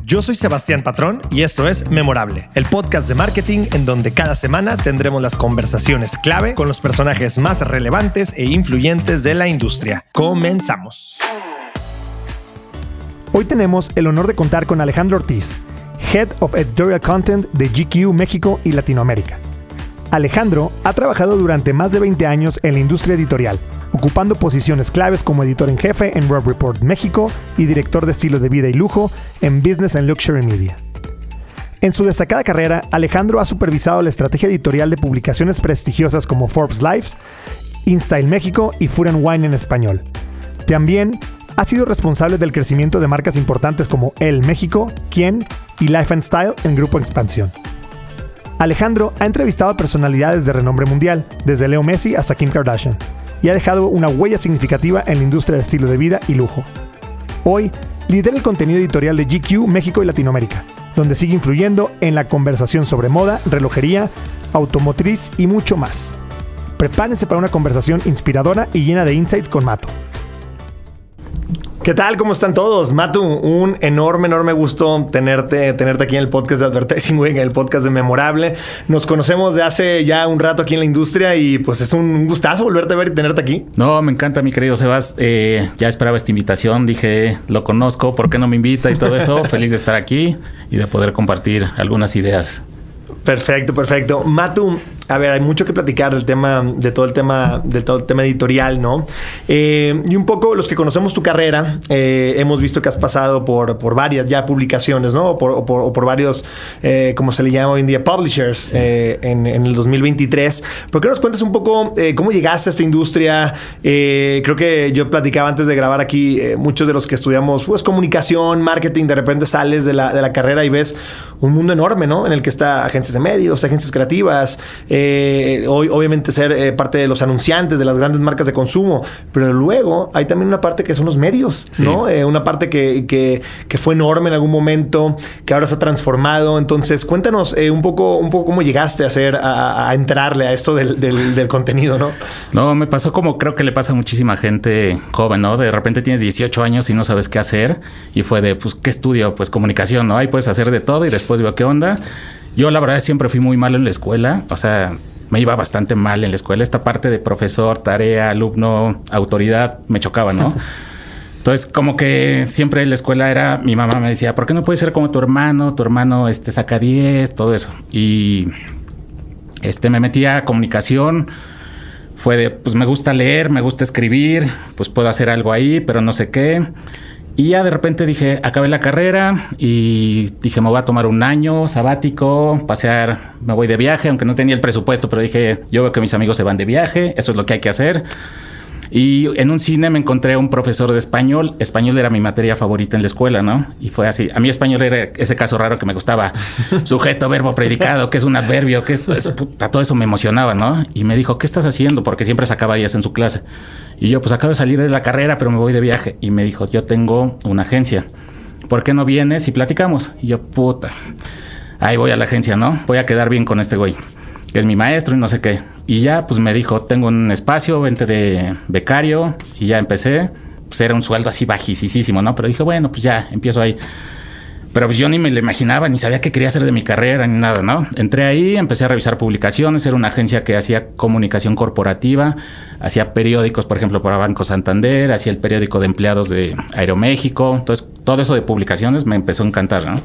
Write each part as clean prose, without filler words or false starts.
Yo soy Sebastián Patrón y esto es Memorable, el podcast de marketing en donde cada semana tendremos las conversaciones clave con los personajes más relevantes e influyentes de la industria. Comenzamos. Hoy tenemos el honor de contar con Alejandro Ortiz, Head of Editorial Content de GQ México y Latinoamérica. Alejandro ha trabajado durante más de 20 años en la industria editorial, ocupando posiciones claves como editor en jefe en Robb Report México y director de estilo de vida y lujo en Business and Luxury Media. En su destacada carrera, Alejandro ha supervisado la estrategia editorial de publicaciones prestigiosas como Forbes Lives, InStyle México y Food & Wine en español. También ha sido responsable del crecimiento de marcas importantes como El México, Quién y Life & Style en Grupo Expansión. Alejandro ha entrevistado a personalidades de renombre mundial, desde Leo Messi hasta Kim Kardashian, y ha dejado una huella significativa en la industria de estilo de vida y lujo. Hoy, lidera el contenido editorial de GQ México y Latinoamérica, donde sigue influyendo en la conversación sobre moda, relojería, automotriz y mucho más. Prepárense para una conversación inspiradora y llena de insights con Matu. ¿Qué tal? ¿Cómo están todos? Matu, un enorme gusto tenerte aquí en el podcast de Advertising Week, en el podcast de Memorable. Nos conocemos de hace ya un rato aquí en la industria y pues es un gustazo volverte a ver y tenerte aquí. No, me encanta, mi querido Sebas. Ya esperaba esta invitación, dije, lo conozco, ¿por qué no me invita? Y todo eso. Feliz de estar aquí y de poder compartir algunas ideas. Perfecto. Matu, a ver, hay mucho que platicar del tema, de todo el tema editorial, ¿no? Y un poco los que conocemos tu carrera, hemos visto que has pasado por varias ya publicaciones, ¿no? O por varios, como se le llama hoy en día, publishers, en el 2023. ¿Por qué nos cuentas un poco cómo llegaste a esta industria? Creo que yo platicaba antes de grabar aquí, muchos de los que estudiamos pues comunicación, marketing, de repente sales de la carrera y ves un mundo enorme, ¿no? En el que está agencias de medios, agencias creativas, hoy obviamente ser parte de los anunciantes de las grandes marcas de consumo, pero luego hay también una parte que son los medios, sí, ¿no? Una parte que fue enorme en algún momento, que ahora se ha transformado. Entonces, cuéntanos un poco cómo llegaste a entrarle a esto del contenido, ¿no? No, me pasó como creo que le pasa a muchísima gente joven, ¿no? De repente tienes 18 años y no sabes qué hacer y fue de, pues, ¿qué estudio? Pues comunicación, ¿no? Ahí puedes hacer de todo y después veo qué onda. Yo la verdad siempre fui muy malo en la escuela, o sea, me iba bastante mal en la escuela. Esta parte de profesor, tarea, alumno, autoridad, me chocaba, ¿no? Entonces, como que siempre en la escuela era, mi mamá me decía, ¿por qué no puedes ser como tu hermano? Tu hermano saca 10, todo eso. Y me metí a comunicación, fue de, pues me gusta leer, me gusta escribir, pues puedo hacer algo ahí, pero no sé qué. Y ya de repente dije, acabé la carrera y dije, me voy a tomar un año sabático, pasear, me voy de viaje, aunque no tenía el presupuesto, pero dije, yo veo que mis amigos se van de viaje, eso es lo que hay que hacer. Y en un cine me encontré a un profesor de español. Español era mi materia favorita en la escuela, ¿no? Y fue así. A mí español era ese caso raro que me gustaba. Sujeto, verbo, predicado, que es un adverbio, que es puta, todo eso me emocionaba, ¿no? Y me dijo, ¿qué estás haciendo? Porque siempre sacaba 10 en su clase. Y yo, pues acabo de salir de la carrera, pero me voy de viaje. Y me dijo, yo tengo una agencia. ¿Por qué no vienes y platicamos? Y yo, puta, ahí voy a la agencia, ¿no? Voy a quedar bien con este güey, que es mi maestro y no sé qué. Y ya, pues me dijo, tengo un espacio, vente de becario. Y ya empecé. Pues era un sueldo así bajísimo, ¿no? Pero dije, bueno, pues ya, empiezo ahí. Pero pues yo ni me lo imaginaba, ni sabía qué quería hacer de mi carrera, ni nada, ¿no? Entré ahí, empecé a revisar publicaciones. Era una agencia que hacía comunicación corporativa. Hacía periódicos, por ejemplo, para Banco Santander. Hacía el periódico de empleados de Aeroméxico. Entonces, todo eso de publicaciones me empezó a encantar, ¿no?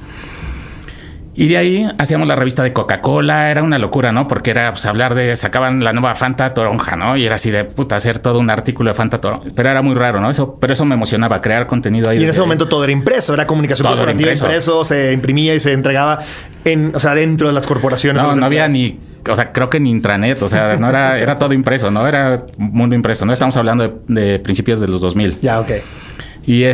Y de ahí hacíamos la revista de Coca-Cola, era una locura, ¿no? Porque era pues hablar de, sacaban la nueva Fanta Toronja, ¿no? Y era así de puta, hacer todo un artículo de Fanta Toronja. Pero era muy raro, ¿no? Pero eso me emocionaba, crear contenido ahí. Y en ese momento todo era impreso, era comunicación corporativa, impreso, se imprimía y se entregaba dentro de las corporaciones. No había ni, o sea, creo que ni intranet, o sea, no era todo impreso, ¿no? Era mundo impreso, ¿no? Estamos hablando de principios de los 2000. Ya, ok. Y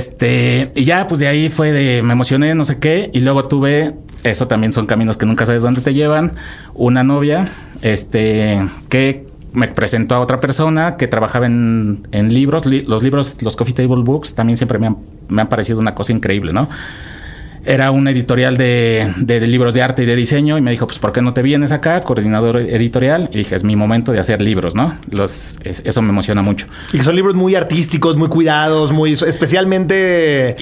ya, pues de ahí fue me emocioné, no sé qué, y luego tuve, eso también son caminos que nunca sabes dónde te llevan, una novia, que me presentó a otra persona que trabajaba en libros, los libros, los Coffee Table Books, también siempre me han parecido una cosa increíble, ¿no? Era una editorial de libros de arte y de diseño y me dijo, pues, ¿por qué no te vienes acá, coordinador editorial? Y dije, es mi momento de hacer libros, ¿no? Eso me emociona mucho. Y que son libros muy artísticos, muy cuidados, muy especialmente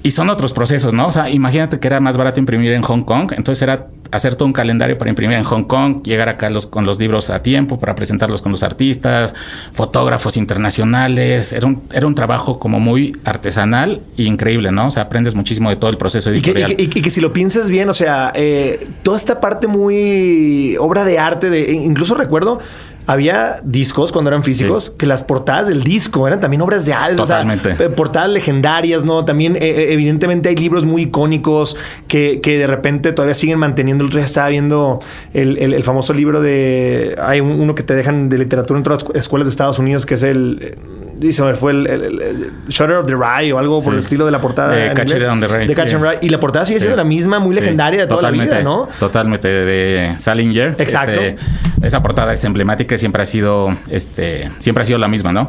Y son otros procesos, ¿no? O sea, imagínate que era más barato imprimir en Hong Kong. Entonces era hacer todo un calendario para imprimir en Hong Kong, llegar acá con los libros a tiempo para presentarlos con los artistas, fotógrafos internacionales. Era un trabajo como muy artesanal e increíble, ¿no? O sea, aprendes muchísimo de todo el proceso editorial. Y que si lo piensas bien, o sea, toda esta parte muy obra de arte, incluso recuerdo... Había discos cuando eran físicos que las portadas del disco eran también obras de arte. Totalmente. O sea, portadas legendarias, ¿no? También, evidentemente, hay libros muy icónicos que de repente todavía siguen manteniendo. El otro día estaba viendo el famoso libro de... Hay uno que te dejan de literatura en todas las escuelas de Estados Unidos, que es fue el Shutter of the Rye o algo por el estilo de la portada. De Catch It on the Rye. De Catch It on the Rye. Y la portada sigue siendo la misma, muy legendaria de toda la vida, ¿no? Totalmente. De Salinger. Exacto. Esa portada es emblemática, siempre ha sido la misma, ¿no?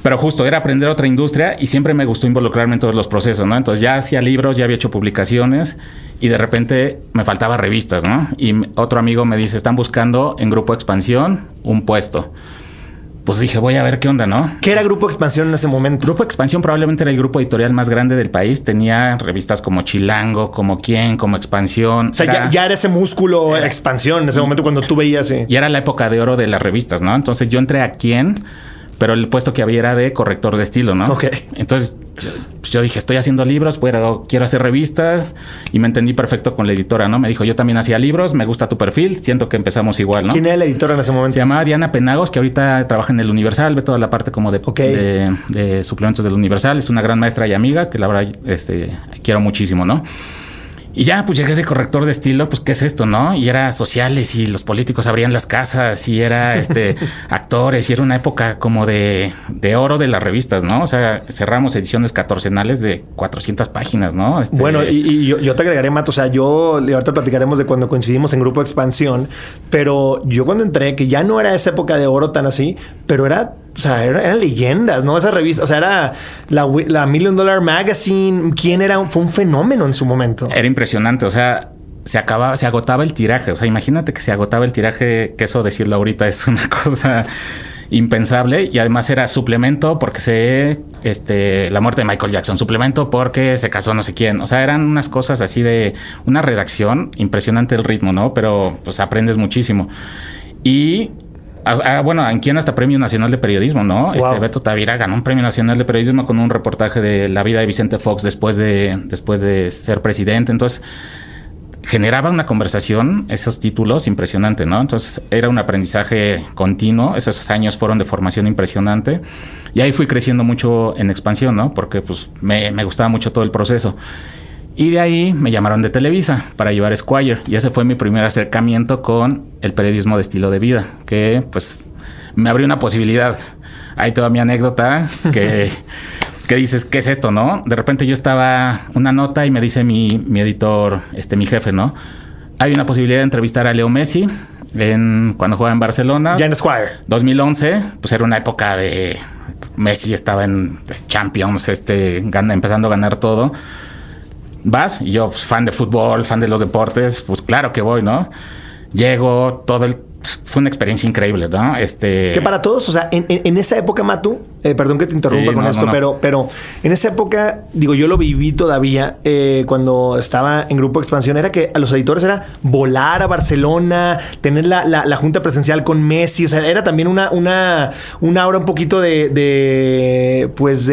Pero justo era aprender otra industria y siempre me gustó involucrarme en todos los procesos, ¿no? Entonces ya hacía libros, ya había hecho publicaciones y de repente me faltaba revistas, ¿no? Y otro amigo me dice, están buscando en Grupo Expansión un puesto. Pues dije, voy a ver qué onda, ¿no? ¿Qué era Grupo Expansión en ese momento? Grupo Expansión probablemente era el grupo editorial más grande del país. Tenía revistas como Chilango, como Quién, como Expansión. O sea, ya era ese músculo Expansión en ese momento cuando tú veías... Y era la época de oro de las revistas, ¿no? Entonces yo entré a Quién, pero el puesto que había era de corrector de estilo, ¿no? Ok. Entonces yo dije, estoy haciendo libros, pero quiero hacer revistas. Y me entendí perfecto con la editora, ¿no? Me dijo, yo también hacía libros, me gusta tu perfil, siento que empezamos igual, ¿no? ¿Quién era la editora en ese momento? Se llamaba Diana Penagos, que ahorita trabaja en el Universal, ve toda la parte como de suplementos del Universal. Es una gran maestra y amiga que la verdad quiero muchísimo, ¿no? Y ya, pues llegué de corrector de estilo, pues, ¿qué es esto, no? Y era sociales y los políticos abrían las casas y era actores y era una época como de oro de las revistas, ¿no? O sea, cerramos ediciones catorcenales de 400 páginas, ¿no? Bueno, y yo te agregaré, Mato, o sea, ahorita platicaremos de cuando coincidimos en Grupo Expansión, pero yo cuando entré, que ya no era esa época de oro tan así, pero eran leyendas, ¿no? Esa revista, o sea, era la $1 Million Magazine. ¿Quién era? Fue un fenómeno en su momento. Era impresionante, o sea, se agotaba el tiraje. O sea, imagínate que se agotaba el tiraje, que eso decirlo ahorita es una cosa impensable. Y además era suplemento porque la muerte de Michael Jackson, suplemento porque se casó no sé quién. O sea, eran unas cosas así de una redacción impresionante el ritmo, ¿no? Pero pues aprendes muchísimo. Y bueno, en Quién hasta Premio Nacional de Periodismo, ¿no? Wow. Beto Tavira ganó un Premio Nacional de Periodismo con un reportaje de la vida de Vicente Fox después de ser presidente. Entonces, generaba una conversación, esos títulos, impresionante, ¿no? Entonces, era un aprendizaje continuo. Esos años fueron de formación impresionante. Y ahí fui creciendo mucho en Expansión, ¿no? Porque, pues, me gustaba mucho todo el proceso. Y de ahí me llamaron de Televisa para llevar Esquire. Y ese fue mi primer acercamiento con el periodismo de estilo de vida, que pues me abrió una posibilidad. Ahí te va mi anécdota, que dices, ¿qué es esto, no? De repente yo estaba una nota y me dice mi editor, mi jefe, ¿no? Hay una posibilidad de entrevistar a Leo Messi cuando jugaba en Barcelona. Ya en Esquire. 2011, pues era una época de... Messi estaba en Champions, empezando a ganar todo. Vas, y yo, pues, fan de fútbol, fan de los deportes, pues claro que voy, ¿no? Llego, fue una experiencia increíble, ¿no? Que para todos, o sea, en esa época, Matu, perdón que te interrumpa con esto, no. Pero en esa época, digo, yo lo viví todavía cuando estaba en Grupo Expansión, era que a los editores era volar a Barcelona, tener la junta presencial con Messi, o sea, era también una aura un poquito pues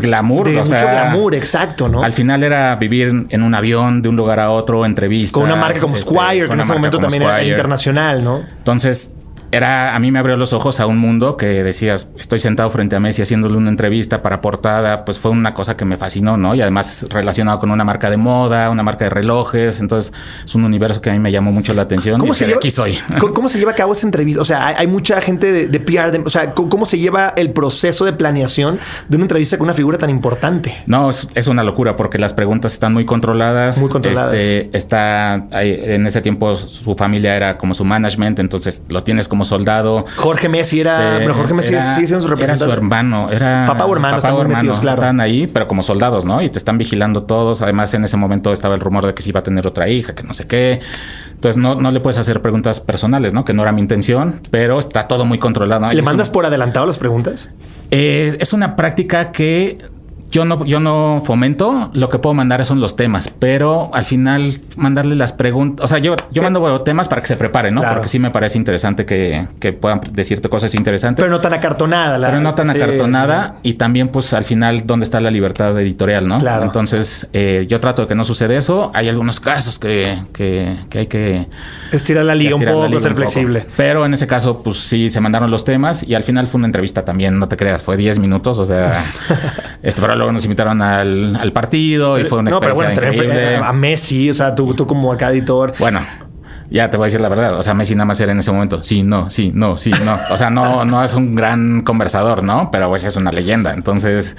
glamour, de o mucho sea, glamour, exacto, ¿no? Al final era vivir en un avión de un lugar a otro, entrevistas. Con una marca como Squire, que en ese momento también era internacional, ¿no? Entonces, a mí me abrió los ojos a un mundo que decías, estoy sentado frente a Messi haciéndole una entrevista para portada, pues fue una cosa que me fascinó, ¿no? Y además relacionado con una marca de moda, una marca de relojes, entonces es un universo que a mí me llamó mucho la atención. Aquí soy. ¿Cómo se lleva a cabo esa entrevista? O sea, hay mucha gente de PR, o sea, ¿cómo se lleva el proceso de planeación de una entrevista con una figura tan importante? No, es una locura porque las preguntas están muy controladas. Muy controladas. En ese tiempo su familia era como su management, entonces lo tienes como soldado. Jorge Messi sigue siendo su representante. Era su hermano. Papá o hermano, están muy metidos, claro. Están ahí, pero como soldados, ¿no? Y te están vigilando todos. Además, en ese momento estaba el rumor de que se iba a tener otra hija, que no sé qué. Entonces, no le puedes hacer preguntas personales, ¿no? Que no era mi intención, pero está todo muy controlado, ¿no? ¿Le mandas por adelantado las preguntas? Es una práctica que yo no fomento, lo que puedo mandar son los temas, pero al final mandarle las preguntas, o sea, yo mando temas para que se preparen, ¿no? Claro. Porque sí me parece interesante que puedan decirte cosas interesantes. Pero no tan acartonada. Acartonada, y también pues al final dónde está la libertad editorial, ¿no? Claro. Entonces yo trato de que no suceda eso. Hay algunos casos que hay que estirar la liga un poco, ser flexible. Pero en ese caso pues sí se mandaron los temas y al final fue una entrevista también, no te creas, fue 10 minutos, o sea, pero luego nos invitaron al partido y fue una experiencia increíble. A Messi, o sea, tú como acá editor. Bueno, ya te voy a decir la verdad. O sea, Messi nada más era en ese momento. Sí, no. O sea, no es un gran conversador, ¿no? Pero pues es una leyenda. Entonces,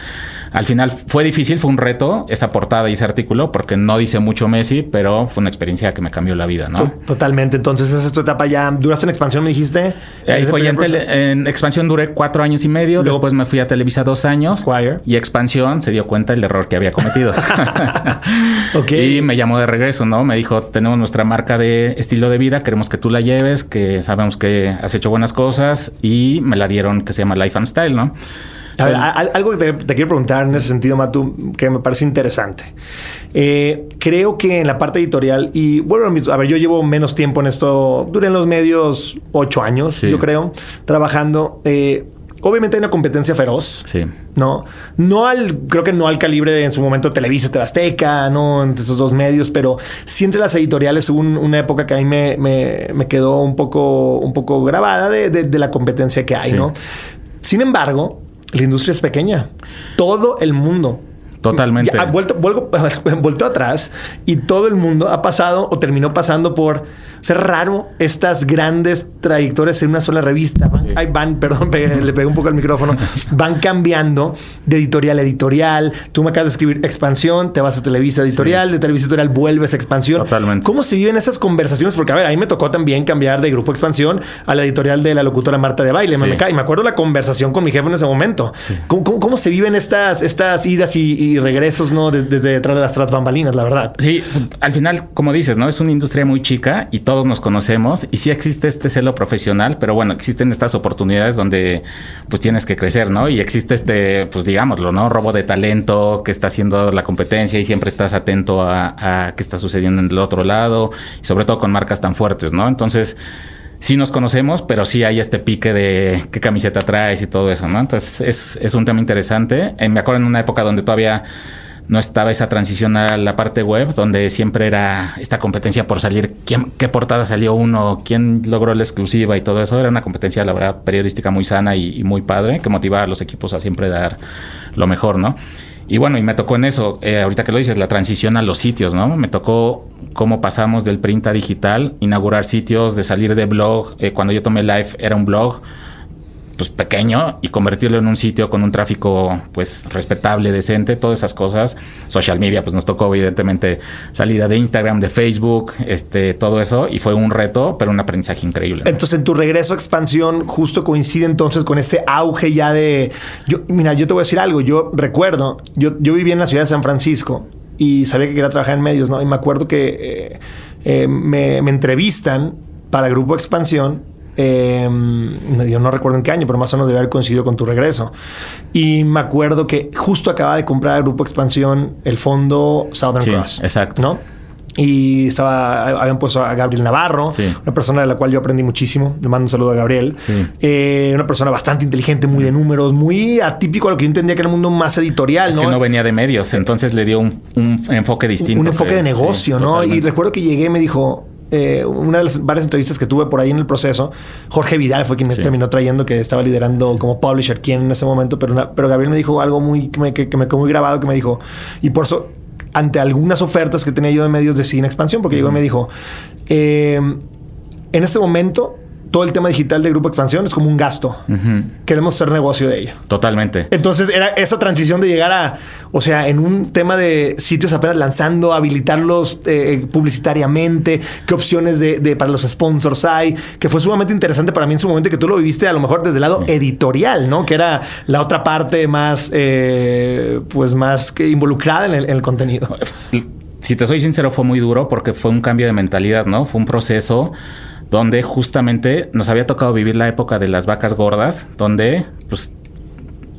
al final fue difícil, fue un reto esa portada y ese artículo porque no dice mucho Messi, pero fue una experiencia que me cambió la vida, ¿no? Totalmente. Entonces, esa es tu etapa ya. ¿Duraste en Expansión, me dijiste? Ahí fue ya en Expansión duré 4 años y medio. Luego, después me fui a Televisa 2 años. Squire. Y Expansión se dio cuenta del error que había cometido. Okay. Y me llamó de regreso, ¿no? Me dijo, tenemos nuestra marca de estilo de vida, queremos que tú la lleves, que sabemos que has hecho buenas cosas, y me la dieron, que se llama Life and Style, ¿no? A ver, algo que te quiero preguntar en ese sentido, Matu, que me parece interesante. Creo que en la parte editorial, y bueno, a ver, yo llevo menos tiempo en esto, duré en los medios 8 años, sí, yo creo, trabajando. Obviamente hay una competencia feroz. Sí. ¿No? Creo que no al calibre de en su momento Televisa, TV Azteca, ¿no? Entre esos dos medios, pero sí entre las editoriales hubo una época que a mí me quedó un poco grabada de la competencia que hay, sí, ¿no? Sin embargo, la industria es pequeña. Todo el mundo. Totalmente. Ha vuelto atrás y todo el mundo ha pasado o terminó pasando por ser raro estas grandes trayectorias en una sola revista. Sí. Le pegué un poco al micrófono. Van cambiando de editorial a editorial. Tú me acabas de escribir Expansión, te vas a Televisa Editorial, sí, de Televisa Editorial vuelves a Expansión. Totalmente. ¿Cómo se viven esas conversaciones? Porque, a ver, ahí me tocó también cambiar de Grupo Expansión a la editorial de la locutora Marta de Baile, sí, MMK. Y me acuerdo la conversación con mi jefe en ese momento. Sí. ¿Cómo se viven estas idas y regresos, ¿no? Desde detrás de las tras bambalinas, la verdad. Sí, al final, como dices, ¿no? Es una industria muy chica y todos nos conocemos y sí existe este celo profesional, pero bueno, existen estas oportunidades donde pues tienes que crecer, ¿no? Y existe pues digámoslo, ¿no? Robo de talento que está haciendo la competencia y siempre estás atento a qué está sucediendo en el otro lado y sobre todo con marcas tan fuertes, ¿no? Entonces, sí nos conocemos, pero sí hay este pique de qué camiseta traes y todo eso, ¿no? Entonces es un tema interesante. Me acuerdo en una época donde todavía no estaba esa transición a la parte web, donde siempre era esta competencia por salir, qué portada salió uno, quién logró la exclusiva y todo eso. Era una competencia, la verdad, periodística muy sana y muy padre, que motivaba a los equipos a siempre dar lo mejor, ¿no? Y bueno, y me tocó en eso, ahorita que lo dices, la transición a los sitios, ¿no? Me tocó cómo pasamos del print a digital, inaugurar sitios, de salir de blog. Cuando yo tomé Live era un blog pues pequeño y convertirlo en un sitio con un tráfico pues respetable, decente, todas esas cosas. Social media, pues nos tocó evidentemente salida de Instagram, de Facebook, todo eso, y fue un reto, pero un aprendizaje increíble, ¿no? Entonces, en tu regreso a Expansión justo coincide entonces con ese auge ya de... Mira, yo te voy a decir algo. Yo recuerdo, yo vivía en la ciudad de San Francisco y sabía que quería trabajar en medios, ¿no? Y me acuerdo que me entrevistan para Grupo Expansión. Yo no recuerdo en qué año, pero más o menos debe haber coincidido con tu regreso. Y me acuerdo que justo acababa de comprar Grupo Expansión el fondo Southern Cross. Exacto. ¿No? Y habían puesto a Gabriel Navarro, sí, una persona de la cual yo aprendí muchísimo. Le mando un saludo a Gabriel. Sí. Una persona bastante inteligente, muy de números, muy atípico a lo que yo entendía que era el mundo más editorial, ¿no? Es que no venía de medios, entonces le dio un enfoque distinto. Un enfoque de negocio, sí, ¿no? Totalmente. Y recuerdo que llegué y me dijo... una de las varias entrevistas que tuve por ahí en el proceso, Jorge Vidal fue quien me terminó trayendo, que estaba liderando como publisher quien en ese momento, pero Gabriel me dijo algo que me quedó muy grabado, que me dijo, y por eso ante algunas ofertas que tenía yo de medios decidí Expansión, porque llegó y me dijo, en este momento todo el tema digital de Grupo Expansión es como un gasto. Queremos hacer negocio de ello. Totalmente. Entonces era esa transición de llegar o sea, en un tema de sitios apenas lanzando, habilitarlos publicitariamente, qué opciones para los sponsors hay, que fue sumamente interesante para mí en su momento, que tú lo viviste a lo mejor desde el lado editorial, ¿no? Que era la otra parte más, pues más que involucrada en el contenido. Si te soy sincero, fue muy duro porque fue un cambio de mentalidad, ¿no? Fue un proceso donde justamente nos había tocado vivir la época de las vacas gordas, donde pues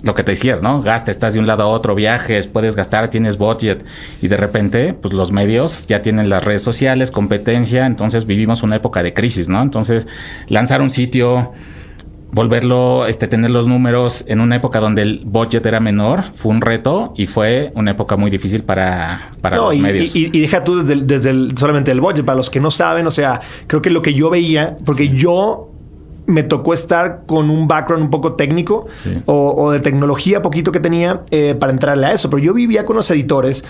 lo que te decías, ¿no? Gasta, estás de un lado a otro, viajes, puedes gastar, tienes budget y de repente, pues los medios ya tienen las redes sociales, competencia, entonces vivimos una época de crisis, ¿no? Entonces, lanzar un sitio, volverlo, tener los números en una época donde el budget era menor, fue un reto y fue una época muy difícil para los medios. Y deja tú solamente el budget, para los que no saben, o sea, creo que lo que yo veía, porque yo me tocó estar con un background un poco técnico o de tecnología poquito que tenía para entrarle a eso. Pero yo vivía con los editores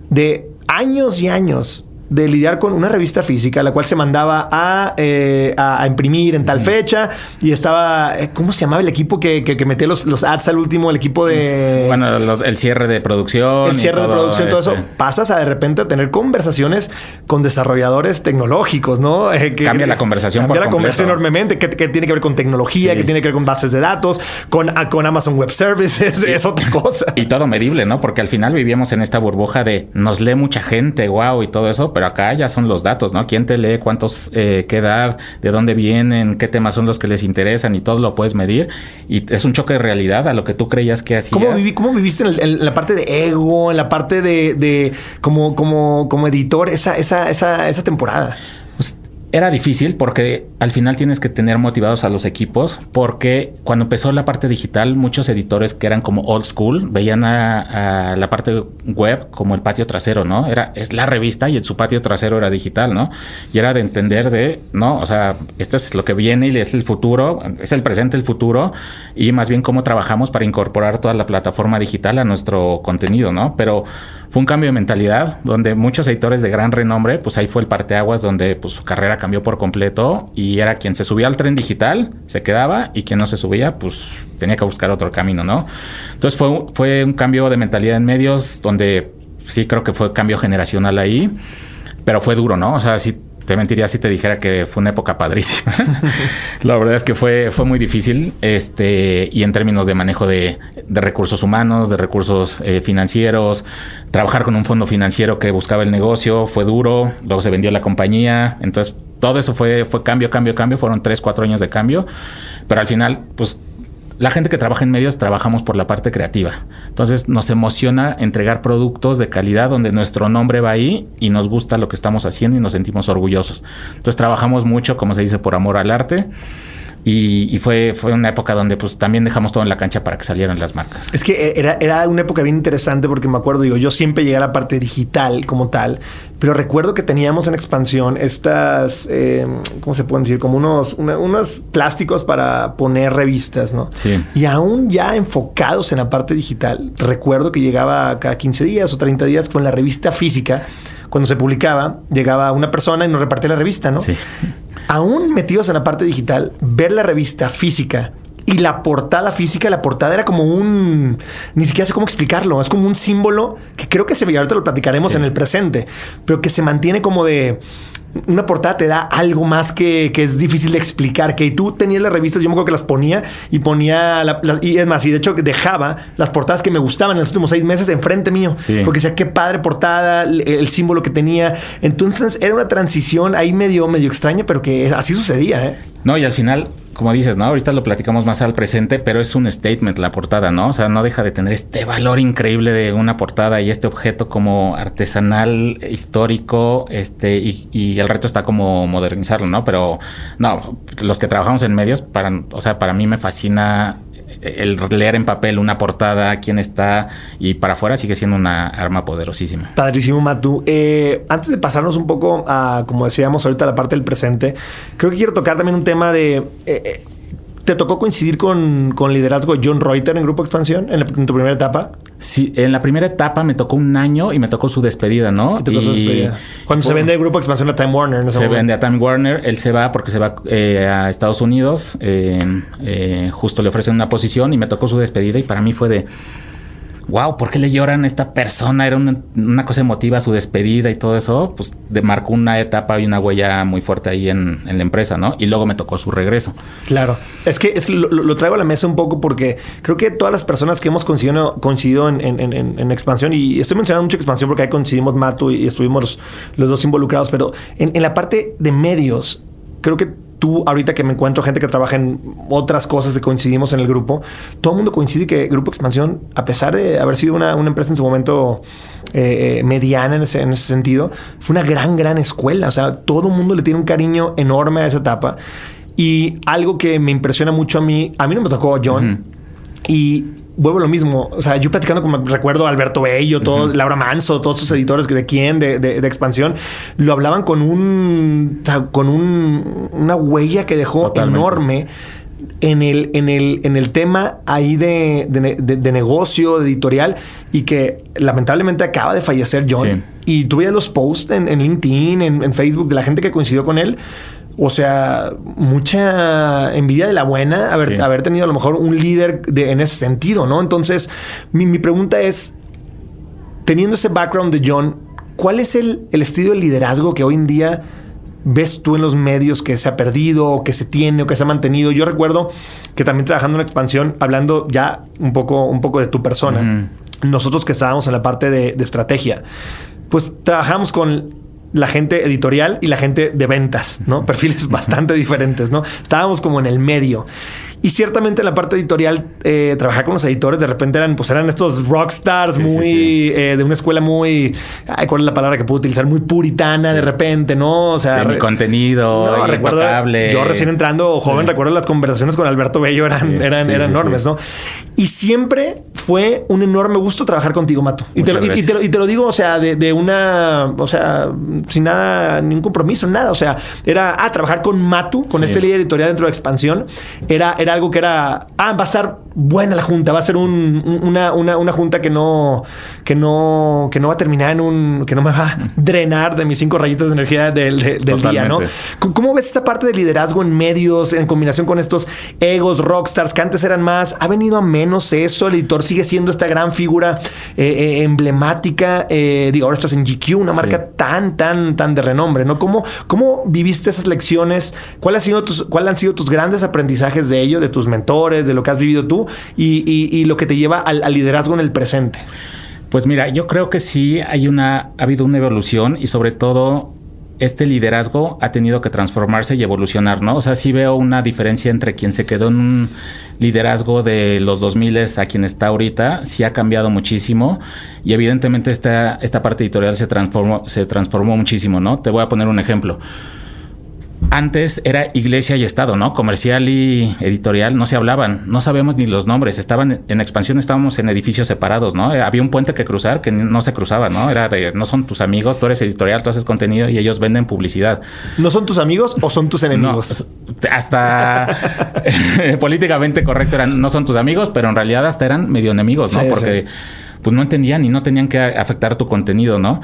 de años y años de lidiar con una revista física, la cual se mandaba a imprimir en tal fecha y estaba... ¿Cómo se llamaba el equipo que metía los ads al último? El equipo de... Bueno, el cierre de producción. El cierre de producción, todo eso. Pasas a de repente a tener conversaciones con desarrolladores tecnológicos, ¿no? Cambia la conversación por completo. Cambia la conversación enormemente, que tiene que ver con tecnología, que tiene que ver con bases de datos, con Amazon Web Services, es otra cosa. Y todo medible, ¿no? Porque al final vivíamos en esta burbuja de nos lee mucha gente, wow, y todo eso, pero acá ya son los datos, ¿no? ¿Quién te lee? ¿Cuántos? ¿Qué edad? ¿De dónde vienen? ¿Qué temas son los que les interesan? Y todo lo puedes medir. Y es un choque de realidad a lo que tú creías que hacías. ¿Cómo viviste en la parte de ego, en la parte de como editor esa temporada? Pues, era difícil porque al final tienes que tener motivados a los equipos, porque cuando empezó la parte digital, muchos editores que eran como old school veían a la parte web como el patio trasero, ¿no? Es la revista y en su patio trasero era digital, ¿no? Y era de entender no, o sea, esto es lo que viene y es el futuro, es el presente, el futuro, y más bien cómo trabajamos para incorporar toda la plataforma digital a nuestro contenido, ¿no? Pero fue un cambio de mentalidad donde muchos editores de gran renombre, pues ahí fue el parteaguas donde pues su carrera cambió por completo y era quien se subía al tren digital, se quedaba, y quien no se subía, pues tenía que buscar otro camino, ¿no? Entonces fue un cambio de mentalidad en medios donde sí creo que fue cambio generacional ahí, pero fue duro, ¿no? O sea, sí te mentiría si te dijera que fue una época padrísima. La verdad es que fue muy difícil, y en términos de manejo de recursos humanos, de recursos financieros, trabajar con un fondo financiero que buscaba el negocio, fue duro, luego se vendió la compañía, entonces todo eso fue cambio, fueron 3-4 años de cambio, pero al final, pues la gente que trabaja en medios trabajamos por la parte creativa. Entonces nos emociona entregar productos de calidad donde nuestro nombre va ahí y nos gusta lo que estamos haciendo y nos sentimos orgullosos. Entonces trabajamos mucho, como se dice, por amor al arte. Y fue una época donde pues también dejamos todo en la cancha para que salieran las marcas. Es que era una época bien interesante porque me acuerdo, yo siempre llegué a la parte digital como tal, pero recuerdo que teníamos en Expansión estas, ¿cómo se pueden decir? Como unos plásticos para poner revistas, ¿no? Sí. Y aún ya enfocados en la parte digital, recuerdo que llegaba cada 15 días o 30 días con la revista física. Cuando se publicaba, llegaba una persona y nos repartía la revista, ¿no? Sí. Aún metidos en la parte digital, ver la revista física y la portada física, la portada era como ni siquiera sé cómo explicarlo, es como un símbolo que creo que ahorita lo platicaremos en el presente, pero que se mantiene como de... Una portada te da algo más que es difícil de explicar. Que tú tenías las revistas, yo me acuerdo que las ponía y y es más, y de hecho dejaba las portadas que me gustaban en los últimos 6 meses enfrente mío. Sí. Porque decía, qué padre portada, el símbolo que tenía. Entonces era una transición ahí medio extraña, pero que así sucedía, ¿eh? No, y al final, como dices, ¿no? Ahorita lo platicamos más al presente, pero es un statement la portada, ¿no? O sea, no deja de tener este valor increíble de una portada y este objeto como artesanal, histórico, y el reto está como modernizarlo, ¿no? Pero no, los que trabajamos en medios, para mí me fascina el leer en papel una portada, quién está, y para afuera sigue siendo una arma poderosísima. Padrísimo, Matu. Antes de pasarnos un poco a, como decíamos ahorita, la parte del presente, creo que quiero tocar también un tema de... ¿Te tocó coincidir con liderazgo de John Reuter en Grupo Expansión en tu primera etapa? Sí, en la primera etapa me tocó un año y me tocó su despedida, ¿no? Y tocó su despedida. Cuando se vende el Grupo Expansión a Time Warner. Se vende a Time Warner. Él se va porque se va a Estados Unidos. Justo le ofrecen una posición y me tocó su despedida y para mí fue de... wow, ¿por qué le lloran a esta persona? Era una cosa emotiva su despedida y todo eso. Pues marcó una etapa y una huella muy fuerte ahí en la empresa, ¿no? Y luego me tocó su regreso. Claro. Es que lo traigo a la mesa un poco porque creo que todas las personas que hemos coincidido en Expansión, y estoy mencionando mucho Expansión porque ahí coincidimos Matu y estuvimos los dos involucrados, pero en la parte de medios, creo que tú, ahorita que me encuentro gente que trabaja en otras cosas que coincidimos en el grupo, todo el mundo coincide que Grupo Expansión, a pesar de haber sido una empresa en su momento mediana en ese sentido, fue una gran escuela. O sea, todo el mundo le tiene un cariño enorme a esa etapa. Y algo que me impresiona mucho a mí no me tocó John. Y vuelvo a lo mismo. O sea, yo platicando, como recuerdo a Alberto Bello, Laura Manso, todos sus editores de Expansión, lo hablaban con una huella que dejó totalmente enorme en el tema ahí de negocio, de editorial, y que lamentablemente acaba de fallecer John. Sí. Y tú veías los posts en LinkedIn, en Facebook, de la gente que coincidió con él. O sea, mucha envidia de la buena haber tenido a lo mejor un líder en ese sentido, ¿no? Entonces, mi pregunta es, teniendo ese background de John, ¿cuál es el estilo de liderazgo que hoy en día ves tú en los medios que se ha perdido, o que se tiene, o que se ha mantenido? Yo recuerdo que también trabajando en Expansión, hablando ya un poco de tu persona, nosotros que estábamos en la parte de estrategia, pues trabajamos con la gente editorial y la gente de ventas, ¿no? Perfiles bastante diferentes, ¿no? Estábamos como en el medio. Y ciertamente en la parte editorial, trabajar con los editores de repente eran estos rockstars de una escuela muy... ¿cuál es la palabra que puedo utilizar? Muy puritana de repente, ¿no? O sea... De mi contenido, recuerdo, yo recién entrando joven, recuerdo las conversaciones con Alberto Bello eran enormes, ¿no? Y siempre fue un enorme gusto trabajar contigo, Matu. Y te lo digo, o sea, de una... O sea, sin nada, ningún compromiso, nada. O sea, era... trabajar con Matu, con este líder editorial dentro de Expansión, era algo que era... va a estar buena la junta. Va a ser una junta que no va a terminar que no me va a drenar de mis 5 rayitas de energía del día, ¿no? ¿Cómo ves esa parte de liderazgo en medios en combinación con estos egos rockstars que antes eran más? ¿Ha venido a menos eso? El editor sigue siendo esta gran figura emblemática. Ahora estás en GQ, una marca tan de renombre, ¿no? ¿Cómo viviste esas lecciones? ¿Cuáles han sido tus grandes aprendizajes de ello, de tus mentores, de lo que has vivido tú y lo que te lleva al liderazgo en el presente? Pues mira, yo creo que sí ha habido una evolución, y sobre todo este liderazgo ha tenido que transformarse y evolucionar, ¿no? O sea, sí veo una diferencia entre quien se quedó en un liderazgo de los 2000 a quien está ahorita. Sí ha cambiado muchísimo, y evidentemente esta parte editorial se transformó muchísimo, ¿no? Te voy a poner un ejemplo. Antes era Iglesia y Estado, ¿no? Comercial y editorial no se hablaban, no sabemos ni los nombres. Estaban en Expansión, estábamos en edificios separados, ¿no? Había un puente que cruzar que no se cruzaba, ¿no? Era no son tus amigos, tú eres editorial, tú haces contenido y ellos venden publicidad. ¿No son tus amigos o son tus enemigos? No, hasta políticamente correcto no son tus amigos, pero en realidad hasta eran medio enemigos, ¿no? Porque pues no entendían y no tenían que afectar tu contenido, ¿no?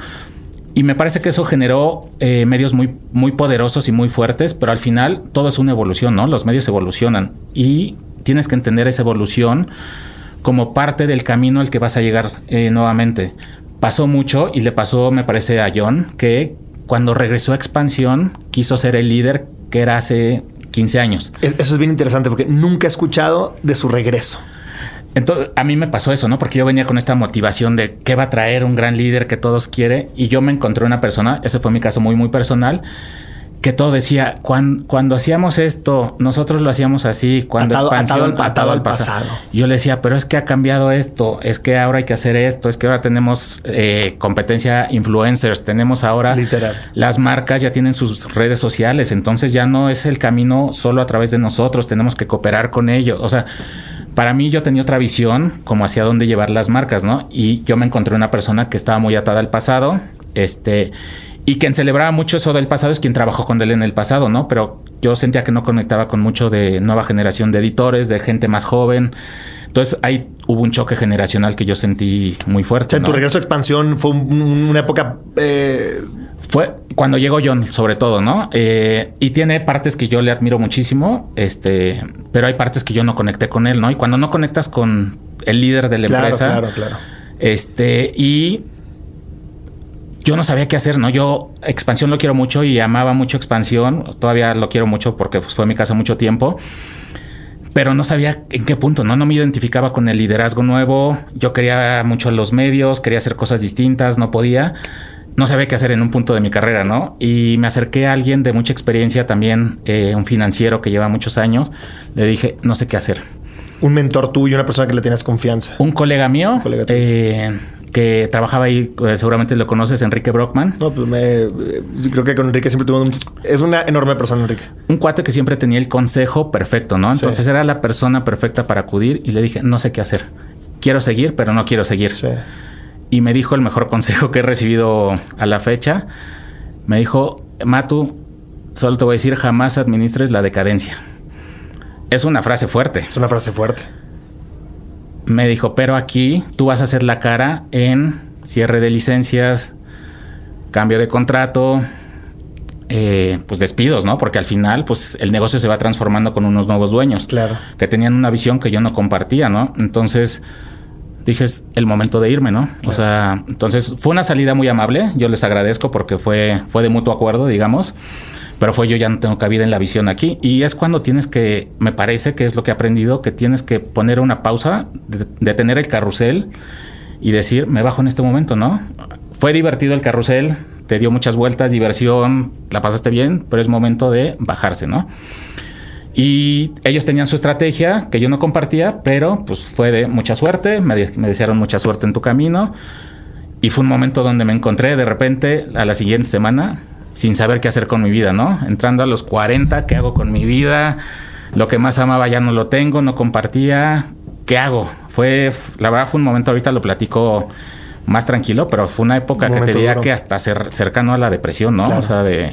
Y me parece que eso generó medios muy poderosos y muy fuertes, pero al final todo es una evolución, ¿no? Los medios evolucionan y tienes que entender esa evolución como parte del camino al que vas a llegar nuevamente. Pasó mucho, y le pasó, me parece, a John, que cuando regresó a Expansión quiso ser el líder que era hace 15 años. Eso es bien interesante porque nunca he escuchado de su regreso. Entonces, a mí me pasó eso, ¿no? Porque yo venía con esta motivación de qué va a traer un gran líder que todos quieren, y yo me encontré una persona, ese fue mi caso muy personal, que todo decía, cuando hacíamos esto, nosotros lo hacíamos así, cuando Expansión, atado al pasado. Yo le decía, pero es que ha cambiado esto, es que ahora hay que hacer esto, es que ahora tenemos competencia influencers, tenemos ahora... Literal. Las marcas ya tienen sus redes sociales, entonces ya no es el camino solo a través de nosotros, tenemos que cooperar con ellos. O sea, para mí yo tenía otra visión como hacia dónde llevar las marcas, ¿no? Y yo me encontré una persona que estaba muy atada al pasado, y quien celebraba mucho eso del pasado es quien trabajó con él en el pasado, ¿no? Pero yo sentía que no conectaba con mucho de nueva generación de editores, de gente más joven. Entonces ahí hubo un choque generacional que yo sentí muy fuerte. O sea, tu regreso a Expansión fue una época... Fue cuando llegó John, sobre todo, ¿no? Y tiene partes que yo le admiro muchísimo, pero hay partes que yo no conecté con él, ¿no? Y cuando no conectas con el líder de la empresa... Claro. Y yo no sabía qué hacer, ¿no? Yo Expansión lo quiero mucho y amaba mucho Expansión. Todavía lo quiero mucho porque pues, fue mi casa mucho tiempo. Pero no sabía en qué punto, ¿no? No me identificaba con el liderazgo nuevo. Yo quería mucho los medios, quería hacer cosas distintas, no podía. no sabía qué hacer en un punto de mi carrera, ¿no? Y me acerqué a alguien de mucha experiencia también, un financiero que lleva muchos años. Le dije, no sé qué hacer. Un mentor tuyo, una persona que le tienes confianza. Un colega mío que trabajaba ahí, seguramente lo conoces, Enrique Brockman. No, pues creo que con Enrique siempre tuvimos muchas... Es una enorme persona, Enrique. Un cuate que siempre tenía el consejo perfecto, ¿no? Entonces era la persona perfecta para acudir y le dije, no sé qué hacer. Quiero seguir, pero no quiero seguir. Sí. Y me dijo el mejor consejo que he recibido a la fecha. Me dijo, Matu, solo te voy a decir, jamás administres la decadencia. Es una frase fuerte. Es una frase fuerte. Me dijo, pero aquí tú vas a hacer la cara en cierre de licencias, cambio de contrato, pues despidos, ¿no? Porque al final, pues el negocio se va transformando con unos nuevos dueños. Claro. Que tenían una visión que yo no compartía, ¿no? Entonces dije, es el momento de irme, ¿no? Claro. O sea, entonces fue una salida muy amable. Yo les agradezco porque fue de mutuo acuerdo, digamos. Pero yo ya no tengo cabida en la visión aquí. Y es cuando tienes que, me parece que es lo que he aprendido, que tienes que poner una pausa, detener el carrusel y decir, me bajo en este momento, ¿no? Fue divertido el carrusel, te dio muchas vueltas, diversión, la pasaste bien, pero es momento de bajarse, ¿no? Y ellos tenían su estrategia que yo no compartía, pero pues fue de mucha suerte, me desearon mucha suerte en tu camino. Y fue un momento donde me encontré de repente a la siguiente semana sin saber qué hacer con mi vida, ¿no? Entrando a los 40, ¿qué hago con mi vida? Lo que más amaba ya no lo tengo, no compartía. ¿Qué hago? La verdad fue un momento, ahorita lo platico más tranquilo, pero fue una época que te diría que hasta cercano a la depresión, ¿no? Claro. O sea, de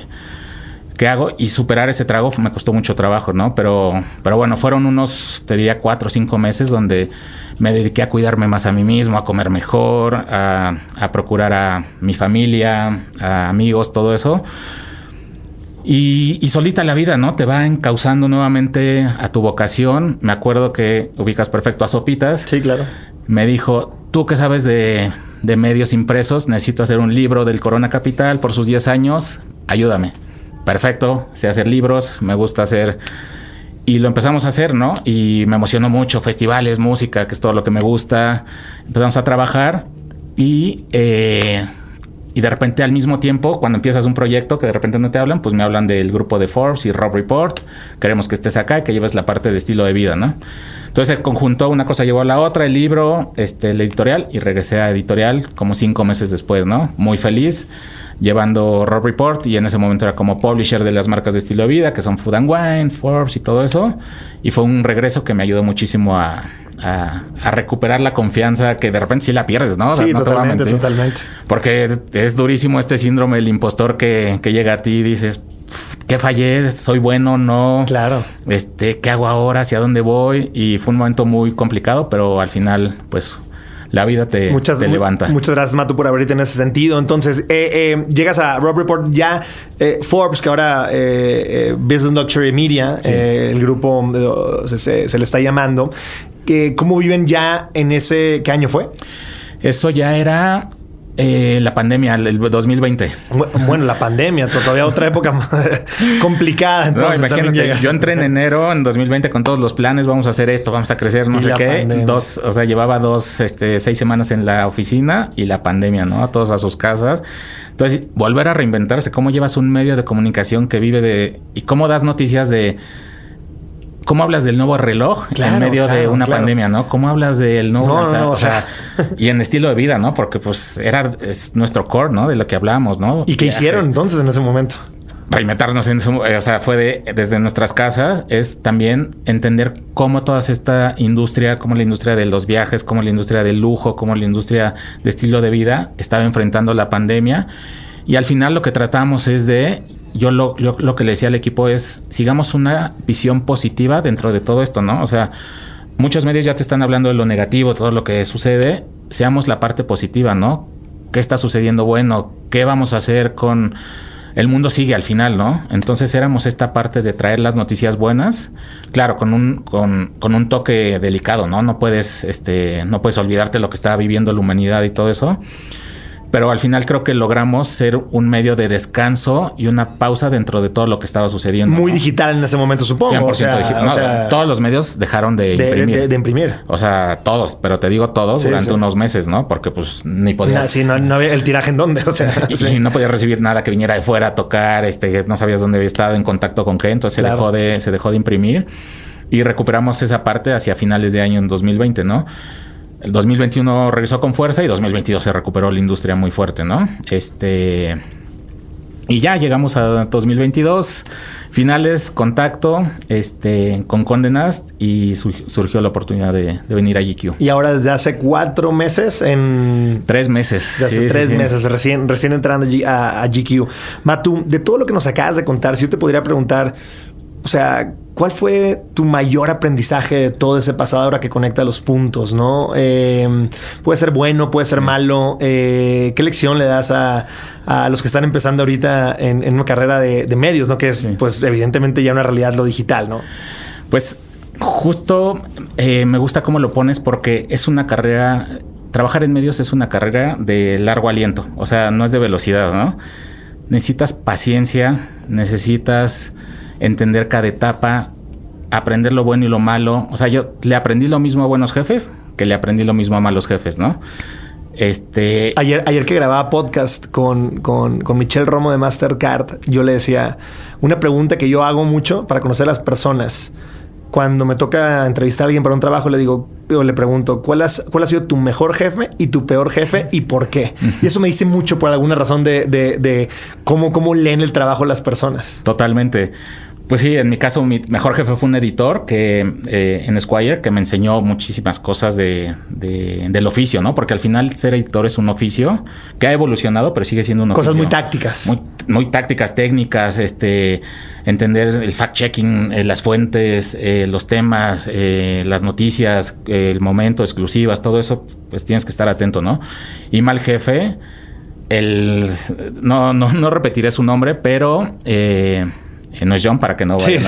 ¿qué hago? Y superar ese trago me costó mucho trabajo, ¿no? Pero bueno, fueron unos, te diría, 4 o 5 meses donde me dediqué a cuidarme más a mí mismo, a comer mejor, a procurar a mi familia, a amigos, todo eso. Y solita la vida, ¿no? Te va encauzando nuevamente a tu vocación. Me acuerdo que ubicas perfecto a Sopitas. Sí, claro. Me dijo, tú que sabes de medios impresos, necesito hacer un libro del Corona Capital por sus 10 años, ayúdame. Perfecto, sé hacer libros, me gusta hacer... Y lo empezamos a hacer, ¿no? Y me emocionó mucho, festivales, música, que es todo lo que me gusta. Empezamos a trabajar y de repente al mismo tiempo, cuando empiezas un proyecto que de repente no te hablan, pues me hablan del grupo de Forbes y Rob Report. Queremos que estés acá y que lleves la parte de estilo de vida, ¿no? Entonces se conjuntó, una cosa llevó a la otra, el libro, el editorial, y regresé a editorial como 5 meses después, ¿no? Muy feliz, llevando Rob Report, y en ese momento era como publisher de las marcas de estilo de vida, que son Food & Wine, Forbes y todo eso. Y fue un regreso que me ayudó muchísimo a recuperar la confianza que de repente sí la pierdes, ¿no? O sea, sí, no totalmente, te voy a mentir, totalmente. porque es durísimo este síndrome del impostor que llega a ti y dices, ¿qué fallé? ¿Soy bueno? ¿No? Claro. ¿Qué hago ahora? ¿Hacia dónde voy? Y fue un momento muy complicado, pero al final, pues, la vida te levanta. Muchas gracias, Matu, por abrirte en ese sentido. Entonces, llegas a Rob Report, ya Forbes, que ahora Business Luxury Media, sí. El grupo se le está llamando. ¿Cómo viven ya en ese... ¿Qué año fue? Eso ya era... la pandemia, el 2020. Bueno, la pandemia, todavía otra época complicada. Entonces, no, imagínate, yo entré en enero en 2020 con todos los planes, vamos a hacer esto, vamos a crecer, no sé qué. Llevaba 6 semanas en la oficina y la pandemia, ¿no? Todos a sus casas. Entonces, volver a reinventarse. ¿Cómo llevas un medio de comunicación que vive y cómo das noticias de... ¿Cómo hablas del nuevo reloj en medio de una pandemia, no? ¿Cómo hablas del nuevo lanzamiento? O sea, y en estilo de vida, ¿no? Porque pues es nuestro core, ¿no? De lo que hablamos, ¿no? ¿Y qué hicieron entonces en ese momento? Reinventarnos fue desde nuestras casas, es también entender cómo toda esta industria, como la industria de los viajes, como la industria del lujo, como la industria de estilo de vida estaba enfrentando la pandemia. Y al final lo que tratamos es de... Yo lo que le decía al equipo es, sigamos una visión positiva dentro de todo esto, ¿no? O sea, muchos medios ya te están hablando de lo negativo, todo lo que sucede. Seamos la parte positiva, ¿no? ¿Qué está sucediendo bueno? ¿Qué vamos a hacer con...? El mundo sigue al final, ¿no? Entonces éramos esta parte de traer las noticias buenas, claro, con un toque delicado, ¿no? No puedes olvidarte lo que estaba viviendo la humanidad y todo eso. Pero al final creo que logramos ser un medio de descanso y una pausa dentro de todo lo que estaba sucediendo. Muy ¿no? digital en ese momento, supongo. 100% digital. No, todos los medios dejaron de imprimir. De imprimir. O sea, todos, pero te digo todos durante unos meses, ¿no? Porque pues ni podías... no había el tiraje en dónde, o sea... y no podías recibir nada que viniera de fuera a tocar, no sabías dónde había estado en contacto con qué, entonces se dejó de imprimir y recuperamos esa parte hacia finales de año en 2020, ¿no? El 2021 regresó con fuerza y 2022 se recuperó la industria muy fuerte, ¿no? Y ya llegamos a 2022, finales, contacto, con Condé Nast y surgió la oportunidad de venir a GQ. Y ahora desde hace 4 meses 3 meses. Desde hace 3 meses, recién entrando a GQ. Matu, de todo lo que nos acabas de contar, si yo te podría preguntar, o sea, ¿cuál fue tu mayor aprendizaje de todo ese pasado ahora que conecta los puntos, ¿no? Puede ser bueno, puede ser malo. ¿Qué lección le das a los que están empezando ahorita en una carrera de medios, ¿no? Que es, pues, evidentemente ya una realidad lo digital, ¿no? Pues, justo me gusta cómo lo pones porque es una carrera... Trabajar en medios es una carrera de largo aliento. O sea, no es de velocidad, ¿no? Necesitas paciencia, necesitas... entender cada etapa, aprender lo bueno y lo malo. O sea, yo le aprendí lo mismo a buenos jefes que le aprendí lo mismo a malos jefes, ¿no? Ayer que grababa podcast con Michelle Romo de Mastercard, yo le decía una pregunta que yo hago mucho para conocer a las personas. Cuando me toca entrevistar a alguien para un trabajo, le pregunto, ¿cuál ha sido tu mejor jefe y tu peor jefe y por qué? Y eso me dice mucho por alguna razón de cómo leen el trabajo las personas. Totalmente. Pues sí, en mi caso, mi mejor jefe fue un editor en Esquire que me enseñó muchísimas cosas del oficio, ¿no? Porque al final ser editor es un oficio que ha evolucionado, pero sigue siendo un oficio. Cosas muy tácticas. Muy tácticas, técnicas, entender el fact-checking, las fuentes, los temas, las noticias, el momento, exclusivas, todo eso, pues tienes que estar atento, ¿no? Y mal jefe, no repetiré su nombre, pero... no es John, para que no vaya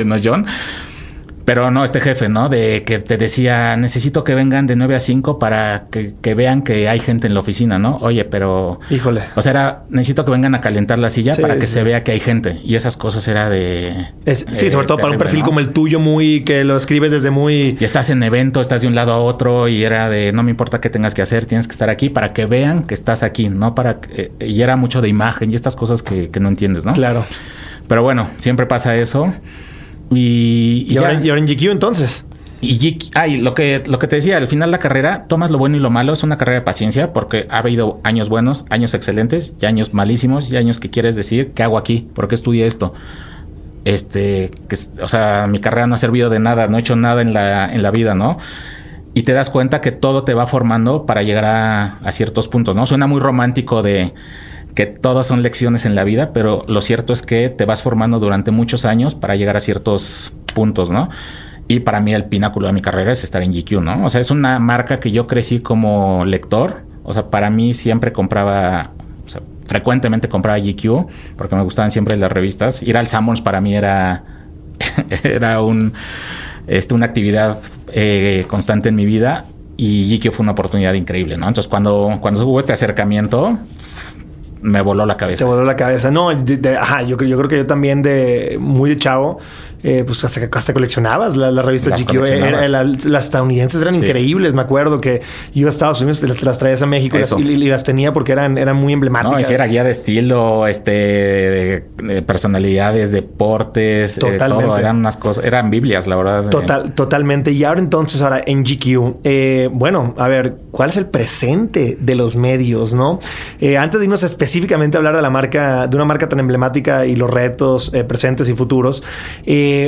no es John. Pero no, este jefe, ¿no? De que te decía, necesito que vengan de 9 a 5 para que vean que hay gente en la oficina, ¿no? Oye, pero... Híjole. O sea, necesito que vengan a calentar la silla para que se vea que hay gente. Y esas cosas era de... Sí, sobre todo para un perfil, ¿no? Como el tuyo, que lo escribes desde muy... Y estás en evento, estás de un lado a otro y era de, no me importa qué tengas que hacer, tienes que estar aquí para que vean que estás aquí, ¿no? Y era mucho de imagen y estas cosas que no entiendes, ¿no? Claro. Pero bueno, siempre pasa eso. Y ahora en GQ entonces. Y lo que te decía, al final la carrera, tomas lo bueno y lo malo, es una carrera de paciencia porque ha habido años buenos, años excelentes y años malísimos y años que quieres decir, ¿qué hago aquí? ¿Por qué estudié esto? O sea, mi carrera no ha servido de nada, no he hecho nada en la vida, ¿no? Y te das cuenta que todo te va formando para llegar a ciertos puntos, ¿no? Suena muy romántico de que todas son lecciones en la vida, pero lo cierto es que te vas formando durante muchos años para llegar a ciertos puntos, ¿no? Y para mí el pináculo de mi carrera es estar en GQ, ¿no? O sea, es una marca que yo crecí como lector. O sea, para mí siempre frecuentemente compraba GQ porque me gustaban siempre las revistas. Ir al Sanborns para mí era una actividad constante en mi vida y GQ fue una oportunidad increíble, ¿no? Entonces, cuando hubo este acercamiento... me voló la cabeza. Te voló la cabeza. No, yo creo que yo también muy de chavo, pues hasta coleccionabas las revistas GQ. Las estadounidenses eran increíbles. Me acuerdo que iba a Estados Unidos, te las traías a México y las tenía porque eran muy emblemáticas. No, era guía de estilo, de personalidades, deportes, todo. Eran unas cosas, eran biblias, la verdad. Totalmente. Y ahora en GQ, bueno, a ver, ¿cuál es el presente de los medios, no? Antes de irnos específicamente a hablar de una marca tan emblemática y los retos presentes y futuros,